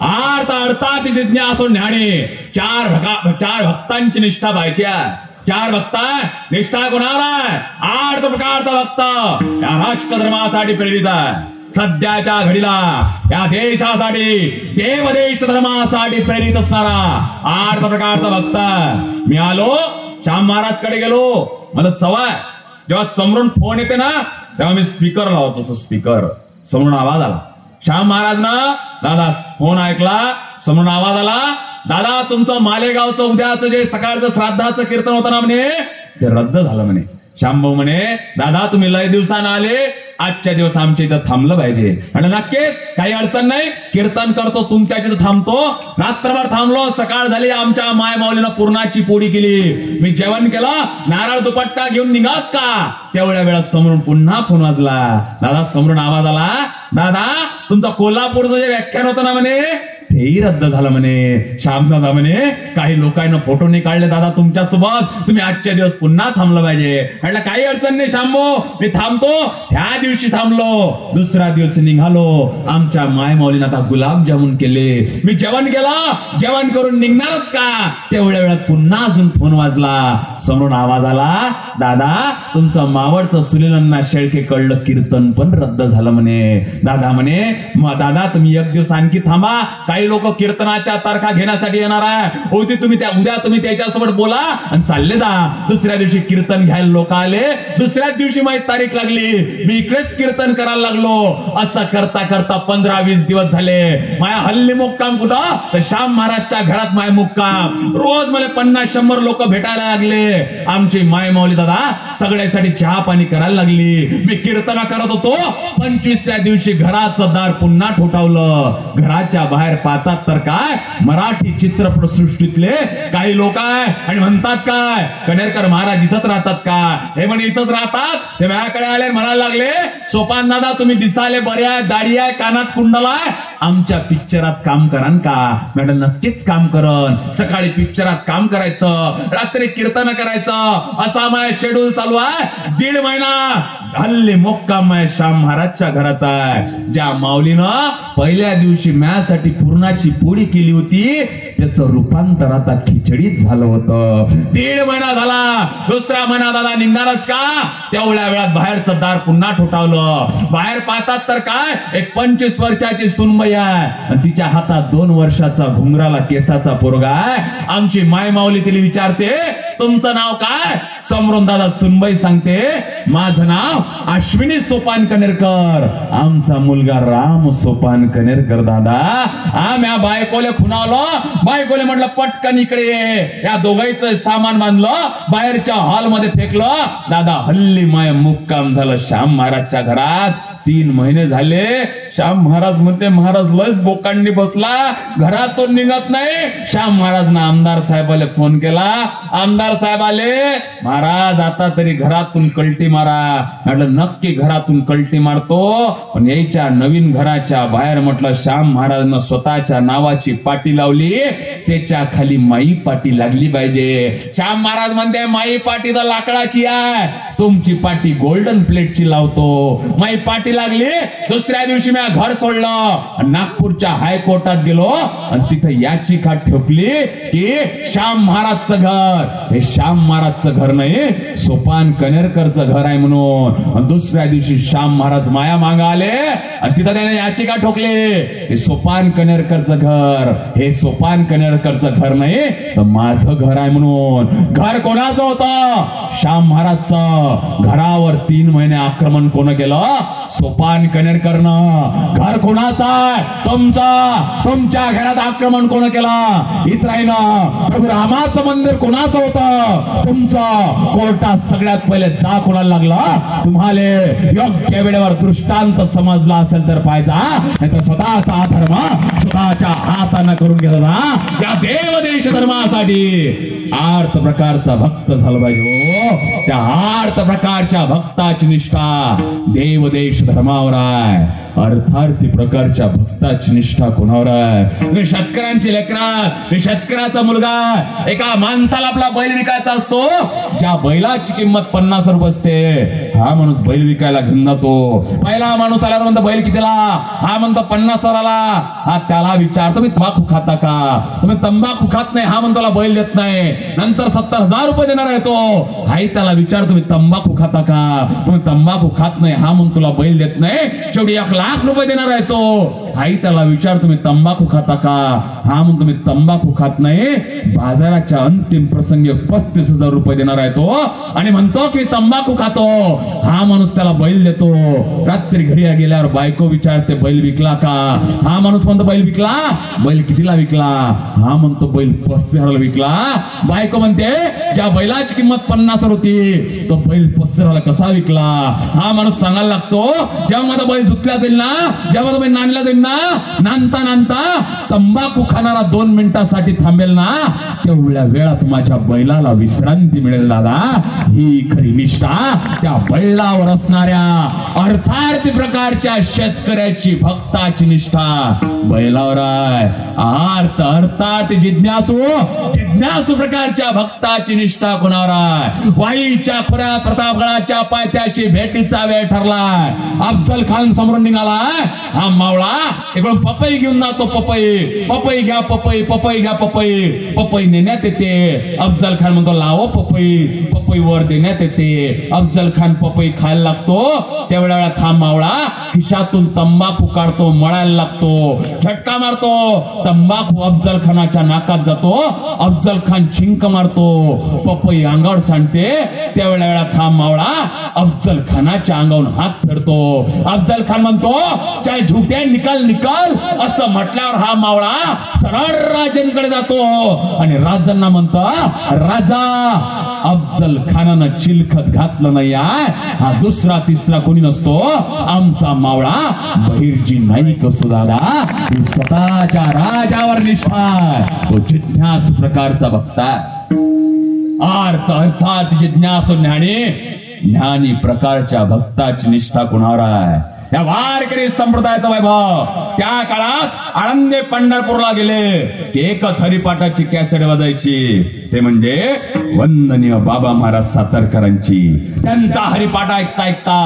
आर्त अर्थाची जिज्ञा असून ज्ञानी चार भक्तांची निष्ठा पाहिजे. 4 भक्त निष्ठा कोणाला? 8 प्रकारचा भक्त या राष्ट्रधर्मासाठी प्रेरित आहे. सध्याच्या घडीला या देशासाठी देवदेश धर्मासाठी प्रेरित असणारा 8 प्रकारचा भक्त. मी आलो श्याम महाराज कडे गेलो. मला सवय जेव्हा समोरून फोन येते ना तेव्हा मी स्पीकर लावतो. स्पीकर समोरून आवाज आला, श्याम महाराज ना दादा फोन ऐकला, समोरून आवाज आला, दादा तुमचं मालेगावचं उद्याचं जे सकाळचं श्राद्धाचं कीर्तन होतं ना म्हणे ते रद्द झालं म्हणे. श्यामभाऊ म्हणे दादा तुम्ही लय दिवसानं आले, आजच्या दिवस आमच्या इथं थांबलं पाहिजे. आणि नक्कीच काही अडचण नाही, कीर्तन करतो तुमच्या इथं थांबतो. रात्रभर थांबलो, सकाळ झाली, आमच्या माय माऊलीनं पूर्णाची पोळी केली. मी जेवण केलं, नारळ दुपट्टा घेऊन निघाच का तेवढ्या वेळात समोरून पुन्हा फोन वाजला. दादा समोरून आवाज आला, दादा तुमचं कोल्हापूरचं जे व्याख्यान होतं ना म्हणे तेही रद्द झालं म्हणे. श्यामदादा म्हणे काही लोकांना फोटो नाही काढले दादा तुमच्यासोबत, तुम्ही आजच्या दिवस पुन्हा थांबलं पाहिजे. म्हटलं काही अडचण नाही श्यामभाऊ, मी थांबतो. ह्या दिवशी थांबलो, दुसऱ्या दिवशी निघालो. आमच्या माय माऊलीनं आता गुलाबजामुन केले. मी जेवण केलं, जेवण करून निघणारच का तेवढ्या वेळात पुन्हा अजून फोन वाजला. समोरून आवाज आला, दादा तुमचं मावळचं सुनीलन्ना शेळके कळलं कीर्तन पण रद्द झालं म्हणे. दादा म्हणे दादा तुम्ही 1 दिवस आणखी थांबा, काही लोक कीर्तनाच्या तारखा घेण्यासाठी येणार आहे. होती तुम्ही उद्या तुम्ही त्याच्यासोबत बोला आणि चालले जा. दुसऱ्या दिवशी कीर्तन घ्यायला लोक आले. दुसऱ्याच दिवशी माहिती तारीख लागली. मी इकडेच कीर्तन करायला लागलो. असं करता करता 15-20 दिवस झाले. माझ्या हल्ली मुक्काम कुठं तर श्याम महाराजच्या घरात माय मुक्काम. रोज मला 50-100 लोक भेटायला लागले. आमची माय माऊली दादा सगळ्यासाठी चहा पाणी करायला लागली. मी कीर्तना करत होतो. 25व्या दिवशी घराचं दार पुन्हा ठोठावलं. घराच्या बाहेर पाहतात तर काय मराठी चित्रपट सृष्टीतले काही लोक आहे आणि म्हणतात काय कणेरकर महाराज इथंच राहतात का. हे म्हणे इथंच राहतात. ते माझ्याकडे आले म्हणायला लागले सोपान दादा तुम्ही दिसाले बरे आहे, दाढी आहे, कानात कुंडल आहे, आमच्या पिक्चरात काम करान का. मॅडम नक्कीच काम करन. सकाळी पिक्चरात काम करायचं, रात्री कीर्तन करायचं, असा माझा शेड्यूल चालू आहे. 1.5 महिना हल्ली मुक्काम माझ्या श्याम महाराजच्या घरात आहे. ज्या माऊलीनं पहिल्या दिवशी म्यासाठी पूर्णाची पोळी केली होती त्याचं रूपांतर आता खिचडीत झालं होतं. 1.5 महिना झाला. दुसरा महिना दादा निघणारच का. तेवढ्या वेळात बाहेरचं दार पुन्हा ठोठावलं. बाहेर पाहतात तर काय एक 25 वर्षाची सुनबाई आहे. तिच्या हातात 2 वर्षाचा घुंगराला केसाचा पोरगा आहे. आमची माय माऊली तिला विचारते तुमचं नाव काय. समोरून दादा सुनबाई सांगते माझं नाव अश्विनी सोपान कणेरकर. आमचा मुलगा राम सोपान कणेरकर दादा. आम्ही बायकोले खुणावलं. बायकोले म्हटलं पटकन इकडे ये. या दोघांचं सामान बांधलं बाहेरच्या हॉलमध्ये फेकलं. दादा हल्ली माय मुक्काम झालं श्याम महाराजच्या घरात. 3 महिने झाले. श्याम महाराज म्हणते महाराज लस बोकांनी बसला, घरातून निघत नाही. श्याम महाराजनं आमदार साहेबाला फोन केला. आमदार साहेब आले. महाराज आता तरी घरातून कल्टी मारा. म्हटलं नक्की घरातून कल्टी मारतो पण यायच्या नवीन घराच्या बाहेर म्हटलं श्याम महाराजनं स्वतःच्या नावाची पाटी लावली. त्याच्या खाली माई पाटी लागली पाहिजे. श्याम महाराज म्हणते माई पाटी तर लाकडाची आहे, तुमची पाटी गोल्डन प्लेटची लावतो. माई पाटी लागली. दुसऱ्या दिवशी मी घर सोडलं, नागपूरच्या हायकोर्टात गेलो आणि तिथे याचिका ठोकली की श्याम महाराजचं घर हे श्याम महाराजचं घर नाही सोपान कणेरकरचं घर आहे म्हणून. दुसऱ्या दिवशी श्याम महाराज माया मागा आले आणि तिथं त्याने याचिका ठोकली हे सोपान कणेरकरचं घर हे सोपान कणेरकरचं घर नाही तर माझं घर आहे म्हणून. घर कोणाचं होतं. श्याम महाराजचं. घरावर 3 महिने आक्रमण कोण केलं. सोपान कणेरकरनं. घर कोणाचं आहे. तुमचं. तुमच्या घरात आक्रमण कोण केलं. इस्रायलनं. प्रभू रामाचं मंदिर कोणाचं होतं. तुमचं. कोर्टात सगळ्यात पहिले जा कोणाला लागला. तुम्हाला योग्य वेळेवर दृष्टांत समजला असेल तर पाहिजे, नाही तर स्वतःचा धर्म स्वतःच्या हाताने करून घेतला. या देव देश धर्मासाठी आर्त प्रकारचा भक्त झाला पाहिजे. त्या आर्त प्रकारच्या भक्ताची निष्ठा देव देश धर्मावर आहे. अर्थार्थी प्रकारच्या भक्ताची निष्ठा कोणावर आहे. मी शेतकऱ्यांची लेकरा, मी शेतकऱ्याचा मुलगा. एका माणसाला आपला बैल विकायचा असतो. ज्या बैलाची किंमत 50 रुपये असते हा माणूस बैल विकायला घेऊन जातो. पहिला माणूस आल्यावर म्हणतो बैल कितीला. हा म्हणतो 50 ला. हा त्याला विचारतो तुम्ही तंबाखू खाता का. तुम्ही तंबाखू खात नाही. हा म्हणतो बैल देत नाही. नंतर 70,000 रुपये देणार आहे तो. हाही त्याला विचार तुम्ही तंबाखू खाता का. तुम्ही तंबाखू खात नाही. हा म्हणून तुला बैल देत नाही. शेवटी 1,00,000 रुपये देणार आहे तो. हाही त्याला विचार तुम्ही तंबाखू खाता का. हा म्हणून तुम्ही तंबाखू खात नाही. बाजाराच्या अंतिम प्रसंगी 35,000 रुपये देणार आहे तो आणि म्हणतो की तंबाखू खातो. हा माणूस त्याला बैल देतो. रात्री घरी गेल्यावर बायको विचारते बैल विकला का. हा माणूस म्हणतो बैल विकला. बैल कितीला विकला. हा म्हणतो बैल 35,000 विकला. बायको म्हणते ज्या बैलाची किंमत 50 होती तो बैल 35,000 कसा विकला. हा माणूस सांगायला लागतो जेव्हा माझा बैल धुतला जाईल ना, जेव्हा माझा बैल नांदला जाईल ना, नांदता नांदता तंबाखू खाणारा 2 मिनिटासाठी थांबेल ना, तेवढ्या वेळात माझ्या बैलाला विश्रांती मिळेल. दादा ही खरी निष्ठा त्या बैलावर असणाऱ्या अर्थार्थी प्रकारच्या शेतकऱ्याची भक्ताची निष्ठा बैलावर आहे. अर्थात जिज्ञासू प्रकारच्या भक्ताची निष्ठा कोणावर आहे. वाईच्या खोऱ्यात प्रतापगडाच्या पायथ्याशी भेटीचा वेळ ठरलाय. अफजल खान समोरून निघाला. हा मावळा इकडून पपई घेऊन जातो. पपई घ्या, पपई घ्या. पपई नेण्यात येते. अफजल खान म्हणतो लावो पपई वर देण्यात येते. अफजल खान पपई खायला लागतो. तेवढ्या थांब मावळा खिशातून तंबाखू काढतो, मळायला लागतो, झटका मारतो. तंबाखू अफजल खानाच्या नाकात जातो. अफजल खान चिंक मारतो. पपई अंगावर सांडते. त्यावेळेला थांब मावळा अफजल खानाच्या अंगावरून हात फिरतो. अफजल खान म्हणतो चाहे झुट्या निकाल असं म्हटल्यावर हा मावळा सरळ राजांकडे जातो आणि राजांना म्हणतो राजा अफजल खानानं चिलखत घातलं नाही आहे. हा दुसरा तिसरा कोणी नसतो. आमचा मावळा बहिर्जी नाईक असतो दादा. स्वतःच्या राजावर निष्ठा तो जिज्ञासू प्रकारचा भक्त आहे. अर्थात जिज्ञासू ज्ञानी प्रकारच्या भक्ताची निष्ठा कुणावर आहे. या वारकरी संप्रदायाचा वैभव. त्या काळात आळंदी पंढरपूरला गेले की एकच हरिपाठाची कॅसेट वाजायची, ते म्हणजे वंदनीय बाबा महाराज सातारकरांची. त्यांचा हरिपाठ ऐकता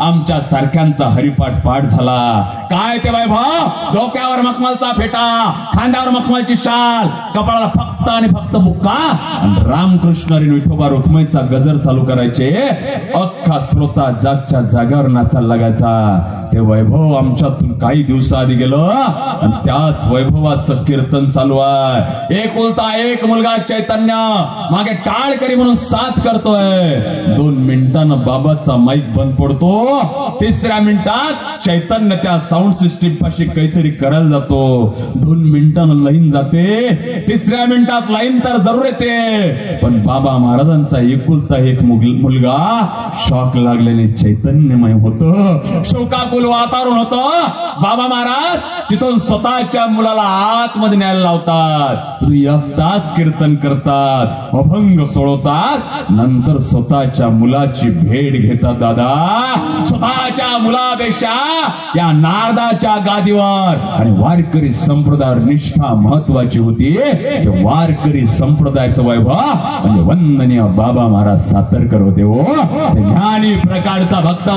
आमच्या सारख्यांचा हरिपाठ पाठ झाला. काय ते वैभव. डोक्यावर मखमलचा फेटा, खांद्यावर मखमलची शाल, कपाळाला फक्त आणि फक्त बुक्का, आणि रामकृष्ण आणि विठोबा रुक्माईचा गजर चालू करायचे. अख्खा श्रोता जागच्या जागावर नाचायला लागायचा. ते वैभव आमच्यातून काही दिवसाआधी गेलं आणि त्याच वैभवाचं कीर्तन चालू आहे. एकुलता एक मुलगा चैतन्य मागे टाळकरी म्हणून साथ करतोय. 2 मिनिटांनं बाबाचा माईक बंद पडतो. 3ऱ्या मिनिटात चैतन्य त्या साऊंड सिस्टीम पाशी काहीतरी करायला जातो. 2 मिनिटांनं लाईन जाते. 3ऱ्या मिनिटात लाईन तर जरूर येते, पण बाबा महाराजांचा एकुलता एक मुलगा शॉक लागल्याने चैतन्यमय होतं. शोकाकुल वातावरण होतं. बाबा महाराज तिथून स्वतःच्या मुलाला आतमध्ये न्यायला लावतात. 1 तास कीर्तन करतात, अभंग सोडवतात, नंतर स्वतःच्या मुलाची भेट घेतात. दादा स्वतःच्या मुलापेक्षा या नारदाच्या गादीवर आणि वारकरी संप्रदायावर निष्ठा महत्वाची होती. वारकरी संप्रदायाचं वैभव म्हणजे वंदनीय बाबा महाराज सातारकर होते. हो ज्ञानी प्रकारचा भक्त.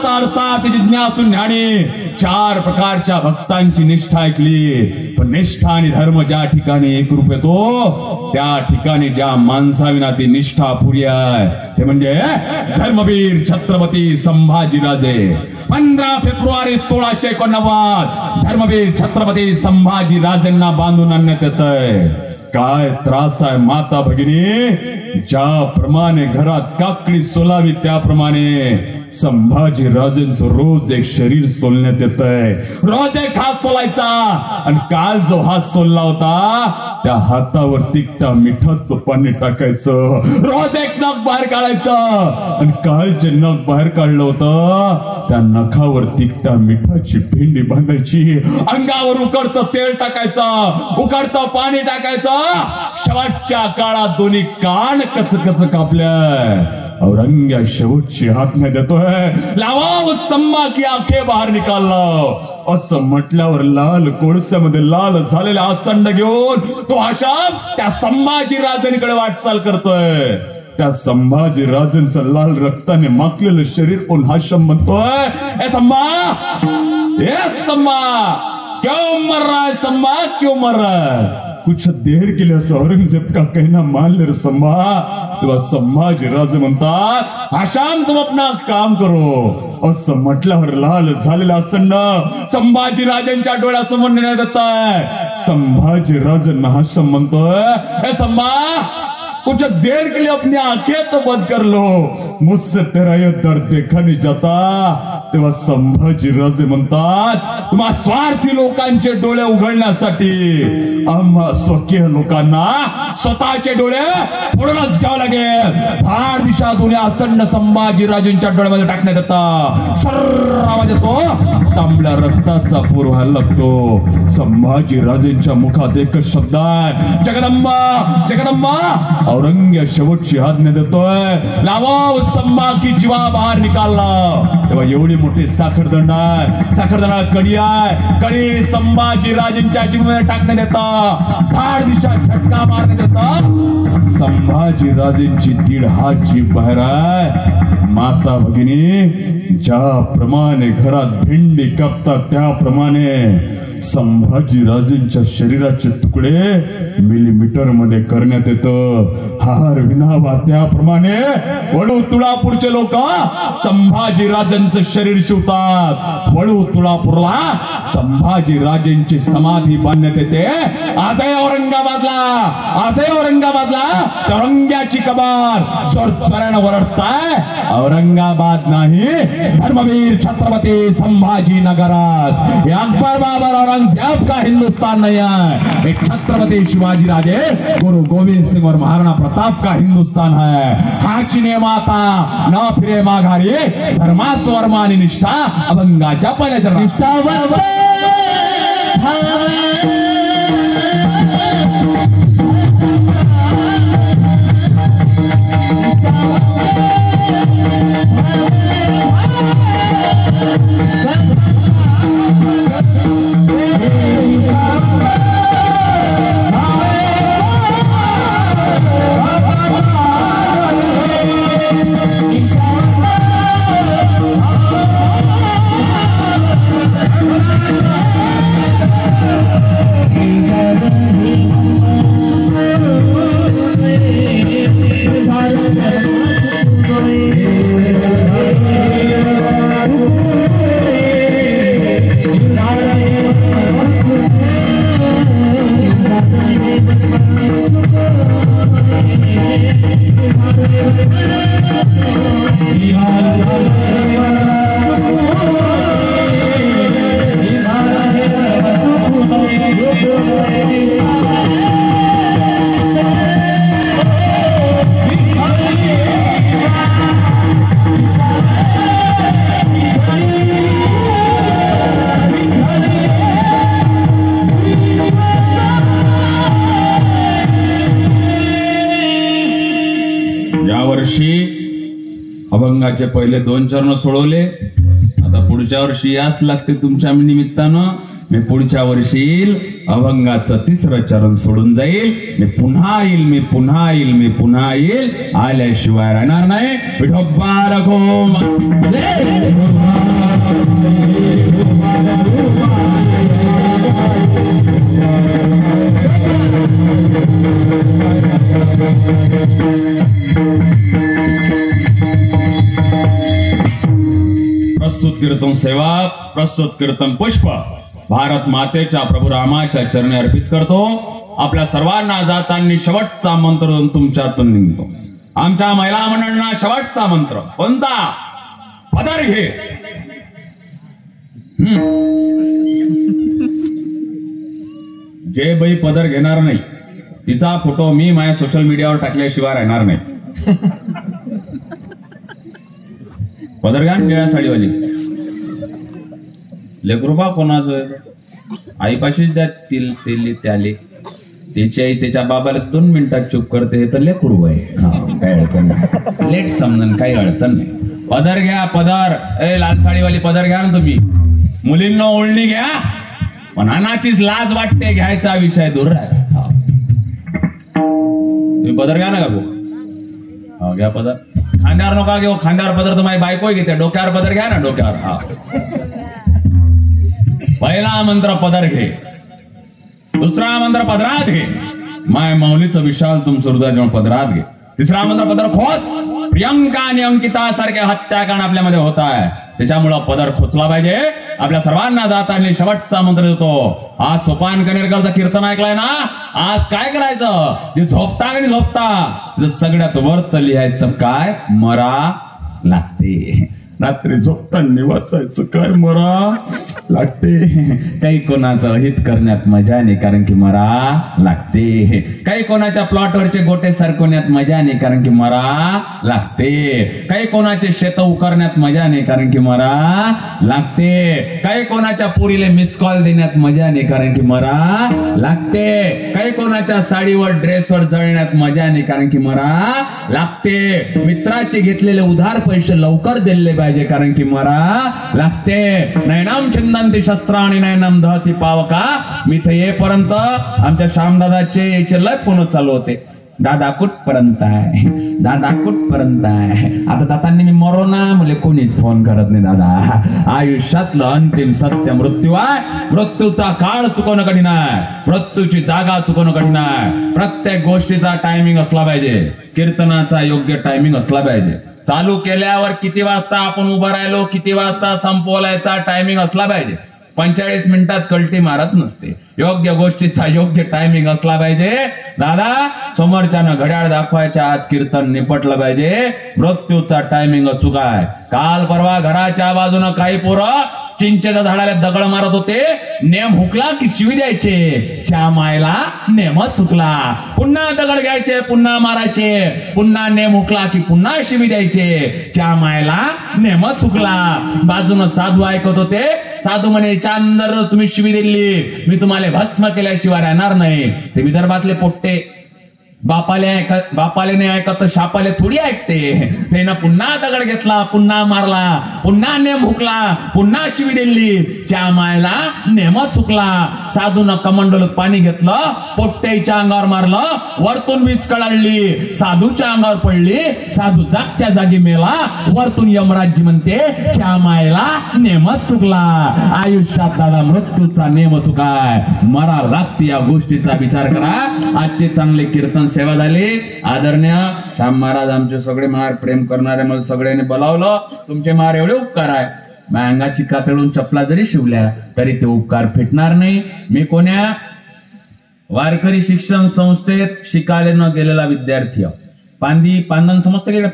अर्थात जिज्ञासू ज्ञानी 4 प्रकारच्या भक्तांची निष्ठा ऐकली. पण निष्ठा आणि धर्म ज्या ठिकाणी एकरूप येतो त्या ठिकाणी ज्या माणसाविना ती निष्ठा अपुरी आहे ते म्हणजे धर्मवीर छत्रपती संभाजीराजे. 15 फेब्रुवारी 1689 धर्मवीर छत्रपती संभाजीराजेंना बांधून आणण्यात येतंय. काय त्रास आहे माता भगिनी. ज्याप्रमाणे घरात काकडी सोलावी त्याप्रमाणे संभाजीराजेंचं रोज एक शरीर सोलण्यात येत आहे. रोज एक हात सोलायचा आणि काल जो हात सोलला होता त्या हातावर तिकटा मिठाचं पाणी टाकायचं. रोज एक नख बाहेर काढायचं आणि काल जे नख बाहेर काढलं होतं त्या नखावर तिकटा मिठाची भेंडी बांधायची. अंगावर उकडतं तेल टाकायचं, उकडतं पाणी टाकायचं. शेवटच्या काळात दोन्ही कान कचकच कापल्या. औरंग्या शेवटची हात नाही देतोय. लावा सम्मा की आंखें बाहेर निकालला असं म्हटल्यावर लाल कोळस्यामध्ये लाल झालेल्या आसंड घेऊन तो आशाम त्या संभाजीराजांकडे वाटचाल करतोय. त्या संभाजीराजांचं लाल रक्ताने माखलेलं शरीर पण हाशम म्हणतोय ए सम्मा क्यों मर रहा है सम्मा, क्यों मर रहा है. कुछ देर के लिए औरंगजेब का कहना मान ले रे सम्मा. तेव्हा संभाजीराजे म्हणतात हाशाम तुम अपना काम करो. असं म्हटल्यावर लाल झालेला आसंड संभाजीराजांच्या डोळ्यासमोर नेण्यात येत आहे. संभाजीराजांना हाशम म्हणतोय ए सम्मा कुछ देर के लिए अपनी आंखें तो बंद कर लो, मुझसे तेरा ये दर्द देखा नहीं जाता. तेव्हा संभाजीराजे म्हणतात तुम्हा स्वार्थी लोकांचे डोळे उघडण्यासाठी आम्हा स्वकीय लोकांना स्वतःचे डोळे फोडूनच घ्यावं लागेल. फार दिशा दोन्ही आसंड संभाजीराजेंच्या डोळ्यामध्ये टाकण्यात येतात. सर्र आवाज येतो. तांबड्या रक्ताचा पूर व्हायला लागतो. संभाजीराजेंच्या मुखात एकच शब्द आहे जगदंबा जगदंबा. औरंग्य शेवटची आज्ञा देतोय, लावा संभाजी जीवा बाहेर निकालला. तेव्हा एवढी मोठी साखरदंड आहे, साखरदंडा कडी आहे, कडी संभाजी राजेंच्या जीवामध्ये टाकण्यात येतं, धाड दिशा झटका मारण्यात येतं. संभाजी राजेंची 1.5 हात जीभ बाहेर आहे. माता भगिनी, ज्याप्रमाणे घरात भेंडी कापतात त्याप्रमाणे संभाजी राजेंच्या शरीराचे तुकडे मिलीमीटर मध्ये करण्यात येतं. हार विणावा त्याप्रमाणे वळू तुळापूरचे लोक संभाजी राजेंचं शरीर शिवतात. वळू तुळापूरला संभाजी राजेंची समाधी बांधण्यात येते. आजही औरंगाबादला औरंग्याची कबार चोरचोऱ्यानं वरडताय. औरंगाबाद नाही, धर्मवीर छत्रपती संभाजी नगरात. अकबर बाबर औरंगजेब का हिंदुस्तान नहीं है, एक छत्रपति शिवाजी राजे गुरु गोविंद सिंह और महाराणा प्रताप का हिंदुस्तान है. हाची ने माता न फिरे माघारी, धर्माच वर्म आणि निष्ठा अभंगाच्या पहिल्याच्या निष्ठा अभंगाचे पहिले 2 चरण सोडवले. आता पुढच्या वर्षी याच लागते तुमच्या निमित्तानं. मी पुढच्या वर्षी येईल, अभंगाचं 3रं चरण सोडून जाईल. मी पुन्हा येईल, आल्याशिवाय राहणार नाही. विठोबा रघुमा प्रस्तुत कीर्तन सेवा, प्रस्तुत कीर्तन पुष्प भारत मातेच्या प्रभू रामाच्या चरणी अर्पित करतो. आपल्या सर्वांना जातांनी शेवटचा मंत्र देऊन तुमच्यातून निघतो. आमच्या महिला मंडळांना शेवटचा मंत्र कोणता? पदर घे. जे बाई पदर घेणार नाही तिचा फोटो मी माझ्या सोशल मीडियावर टाकल्याशिवाय राहणार नाही. पदर घ्या. निळ्या साडीवाली लेकरूबा कोणाचं आईपाशीच द्या त्याले. त्याची आई त्याच्या बाबाला 2 मिनिटात चूप करते. हे तर लेकरू आहे, काही अडचण नाही. लेट समजून काही अडचण नाही. पदर घ्या, पदर. लाल साडीवाली पदर घ्या ना तुम्ही. मुलींना ओळणी घ्या, पण अनाचीच लाज वाटते घ्यायचा विषय दूर राहा. तुम्ही पदर घ्या ना का भाऊ? घ्या पदर. खांद्यावर नका घेऊ. खांद्यावर पदर तर माझी बायको घेते. डोक्यावर पदर घ्या ना, डोक्यावर. पहिला मंत्र पदर घे. दुसरा मंत्र पदरात घे. माय माऊलीचं विशाल तुमचं हृदय जेव्हा पदरात घे. तिसरा मंत्र पदर खोच. प्रियंका आणि अंकिता सारख्या हत्याकांड आपल्यामध्ये होत आहे, त्याच्यामुळं पदर खोचला पाहिजे. आपल्या सर्वांना जाताना शेवटचा मंत्र देतो. आज सोपान कनेरकरचं कीर्तन ऐकलंय ना. आज काय करायचं? जे झोपता सगळ्यात वर्त लिहायचं काय? मरा लागते. रात्री झोपताना वाचायचं काय मरा लागते. काही कोणाचं हित करण्यात मजा नाही कारण की मरा लागते. काही कोणाच्या प्लॉटवरचे गोटे सरकवण्यात मजा नाही कारण की मरा लागते. काही कोणाचे शेत उकरण्यात मजा नाही कारण की मरा लागते. काही कोणाच्या पुरीले मिस कॉल देण्यात मजा नाही कारण की मरा लागते. काही कोणाच्या साडीवर ड्रेसवर जळण्यात मजा नाही कारण की मरा लागते. मित्राचे घेतलेले उधार पैसे लवकर दिले पाहिजे कारण की मरा लागते. नैनाम छिंदंती शस्त्राणी नैनम दहती पावका. मी इथे येईपर्यंत आमच्या श्यामदादाचे याचे लय फोन चालू होते. दादा कुठपर्यंत आहे, दादा कुठपर्यंत आहे. आता दादांनी मी मरो ना मुले कोणीच फोन करत नाही. दादा आयुष्यातलं अंतिम सत्य मृत्यू आहे. मृत्यूचा काळ चुकवणं कठीण आहे, मृत्यूची जागा चुकवणं कठीण आहे. प्रत्येक गोष्टीचा टायमिंग असला पाहिजे. कीर्तनाचा योग्य टायमिंग असला पाहिजे. चालू केल्यावर किती वाजता आपण उभं राहिलो, किती वाजता संपवलायचा टायमिंग असला पाहिजे. 45 मिनिटात कल्टी मारत नसते. योग्य गोष्टीचा योग्य टायमिंग असला पाहिजे. दादा समोरच्यानं घड्याळ दाखवायच्या आत कीर्तन निपटलं पाहिजे. मृत्यूचा टायमिंग चुकाय. काल परवा घराच्या बाजूनं काही पोरं चिंचेच्या झाडाला दगड मारत होते. नेम हुकला की शिवी द्यायचे. च्या मायला नेमच हुकला. पुन्हा दगड घ्यायचे, पुन्हा मारायचे. पुन्हा नेम हुकला की पुन्हा शिवी द्यायचे. च्या मायला नेमच हुकला. बाजूनं साधू ऐकत होते. साधू म्हणे च्या अंदर तुम्ही शिवी दिली, मी तुम्हाला भस्म केल्याशिवाय राहणार नाही. ते विदर्भातले पोट्टे बापाले नाही ऐकत तर शापाले थोडी ऐकते. त्यानं पुन्हा दगड घेतला, पुन्हा मारला, पुन्हा नेम हुकला, पुन्हा शिवी दिली. च्या मायला नेमच हुकला. साधूनं कमंडोल पाणी घेतलं, पोट्ट्याच्या अंगावर मारलं, वरतून वीज कळाली, साधूच्या अंगावर पडली. साधू जागच्या जागी मेला. वरतून यमराज्य म्हणते च्या मायला नेमच चुकला. आयुष्यात दादा मृत्यूचा नेम चुकाय. मरा लागते या गोष्टीचा विचार करा. आजचे चांगले कीर्तन सेवा झाली. आदरणीय श्याम महाराज आमचे सगळे महार प्रेम करणारे मला सगळ्यांनी बोलावलं. तुमचे महार एवढे उपकार आहे. माझ्या अंगाची कातळून चपला जरी शिवल्या तरी ते उपकार फिटणार नाही. मी कोण्या वारकरी शिक्षण संस्थेत शिकायला न गेलेला विद्यार्थी. पांदन समजतं गेले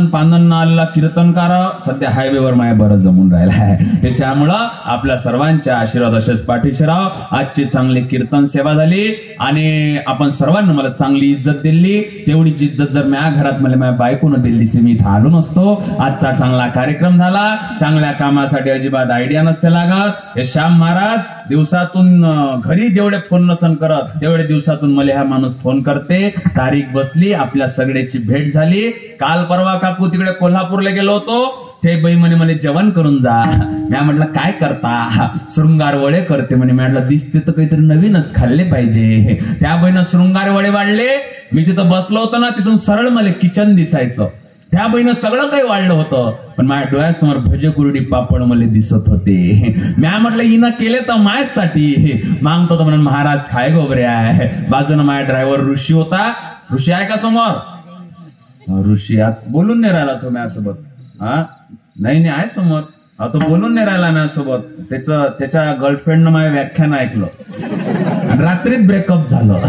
पांदन आलेला कीर्तनकार सध्या हायवेवर माझ्या बरं जमून राहिला आहे. त्याच्यामुळं आपल्या सर्वांच्या आशीर्वाद असेच पाठीशी राव. आजची चांगली कीर्तन सेवा झाली आणि आपण सर्वांना मला चांगली इज्जत दिली. तेवढीच इज्जत जर माझ्या घरात मला माझ्या बायकोनं दिली मी इथं आलो नसतो. आजचा चांगला कार्यक्रम झाला. चांगल्या कामासाठी अजिबात आयडिया नसते लागत. हे श्याम महाराज दिवसातून घरी जेवढे फोन नसन करत तेवढे दिवसातून मला हा माणूस फोन करते. तारीख बसली, आपल्या सगळ्याची भेट झाली. काल परवा काकू तिकडे कोल्हापूरला गेलो होतो. ते बाई म्हणे मला जेवण करून जा. मी म्हटलं काय करता? शृंगार वडे करते म्हणे. मी म्हटलं दिसते तर काहीतरी नवीनच खाल्ले पाहिजे. त्या बाईनं शृंगार वडे वाढले. मी तिथं बसलो होतो ना, तिथून सरळ मला किचन दिसायचं. त्या बाईनं सगळं काही वाढलं होतं, पण माझ्या डोळ्यासमोर भजे कुरडी पापड मला दिसत होते. म्या म्हटलं हिनं केले तर माझ्यासाठी मागतो तर म्हणून महाराज खाय गोबरे आहे. बाजूनं माझ्या ड्रायव्हर ऋषी होता. ऋषी आहे का समोर? ऋषी आज बोलून नाही राहिला तो माझ्यासोबत. नाही आहे समोर. तो बोलून नाही राहिला माझ्यासोबत. त्याच्या गर्लफ्रेंडनं माझ्या व्याख्यान ऐकलं. रात्रीत ब्रेकअप झालं.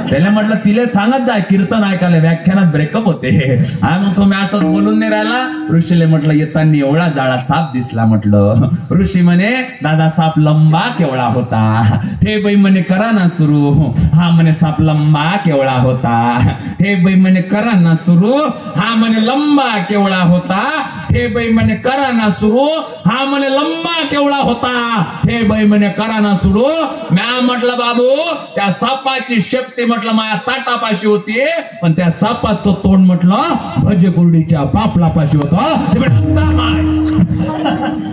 त्याला म्हटलं तिला सांगत जाय कीर्तन ऐकायला, व्याख्यानात ब्रेकअप होते. मग तो मी असं बोलून नाही राहिला. ऋषीले म्हटलं येताना एवढा जाळा साप दिसला. म्हटलं ऋषी म्हणे दादा साप लंबा केवढा होता? ते बाई म्हणे करा ना सुरू. हा म्हणे साप लंबा केवढा होता? ते बाई म्हणे करा ना सुरू. हा म्हणे लंबा केवढा होता? ते बाई म्हणे करा ना सुरू. हा म्हणे लंबा केवढा होता? ते बाई म्हणे करा ना सुरू. म्या म्हटलं बाबू त्या सापाची शेपटी म्हटलं माझ्या ताटापाशी होती, पण त्या सापाचं तोंड म्हटलं भजे कुरडीच्या पापलापाशी होतं.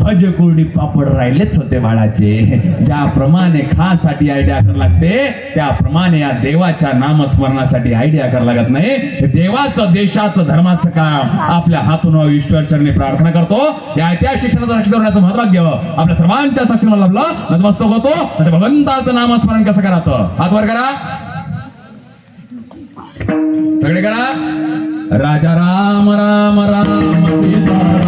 भजे कुरडी पापड राहिलेच होते बाळाचे. ज्याप्रमाणे खासाठी आयडिया करावं लागते त्याप्रमाणे या देवाच्या नामस्मरणासाठी आयडिया करावं लागत नाही. देवाचं देशाचं धर्माचं काम आपल्या हातून ईश्वर चरणी प्रार्थना करतो. या ऐतिहासिक शिक्षणाचं रक्षण करण्याचं महत्वाग्य आपल्या सर्वांच्या साक्षीला लाभलं. नतमस्तक होतो. भगवंताचं नामस्मरण कसं करायचं? हात वर करा, सगळे करा. राजा राम राम राम सीता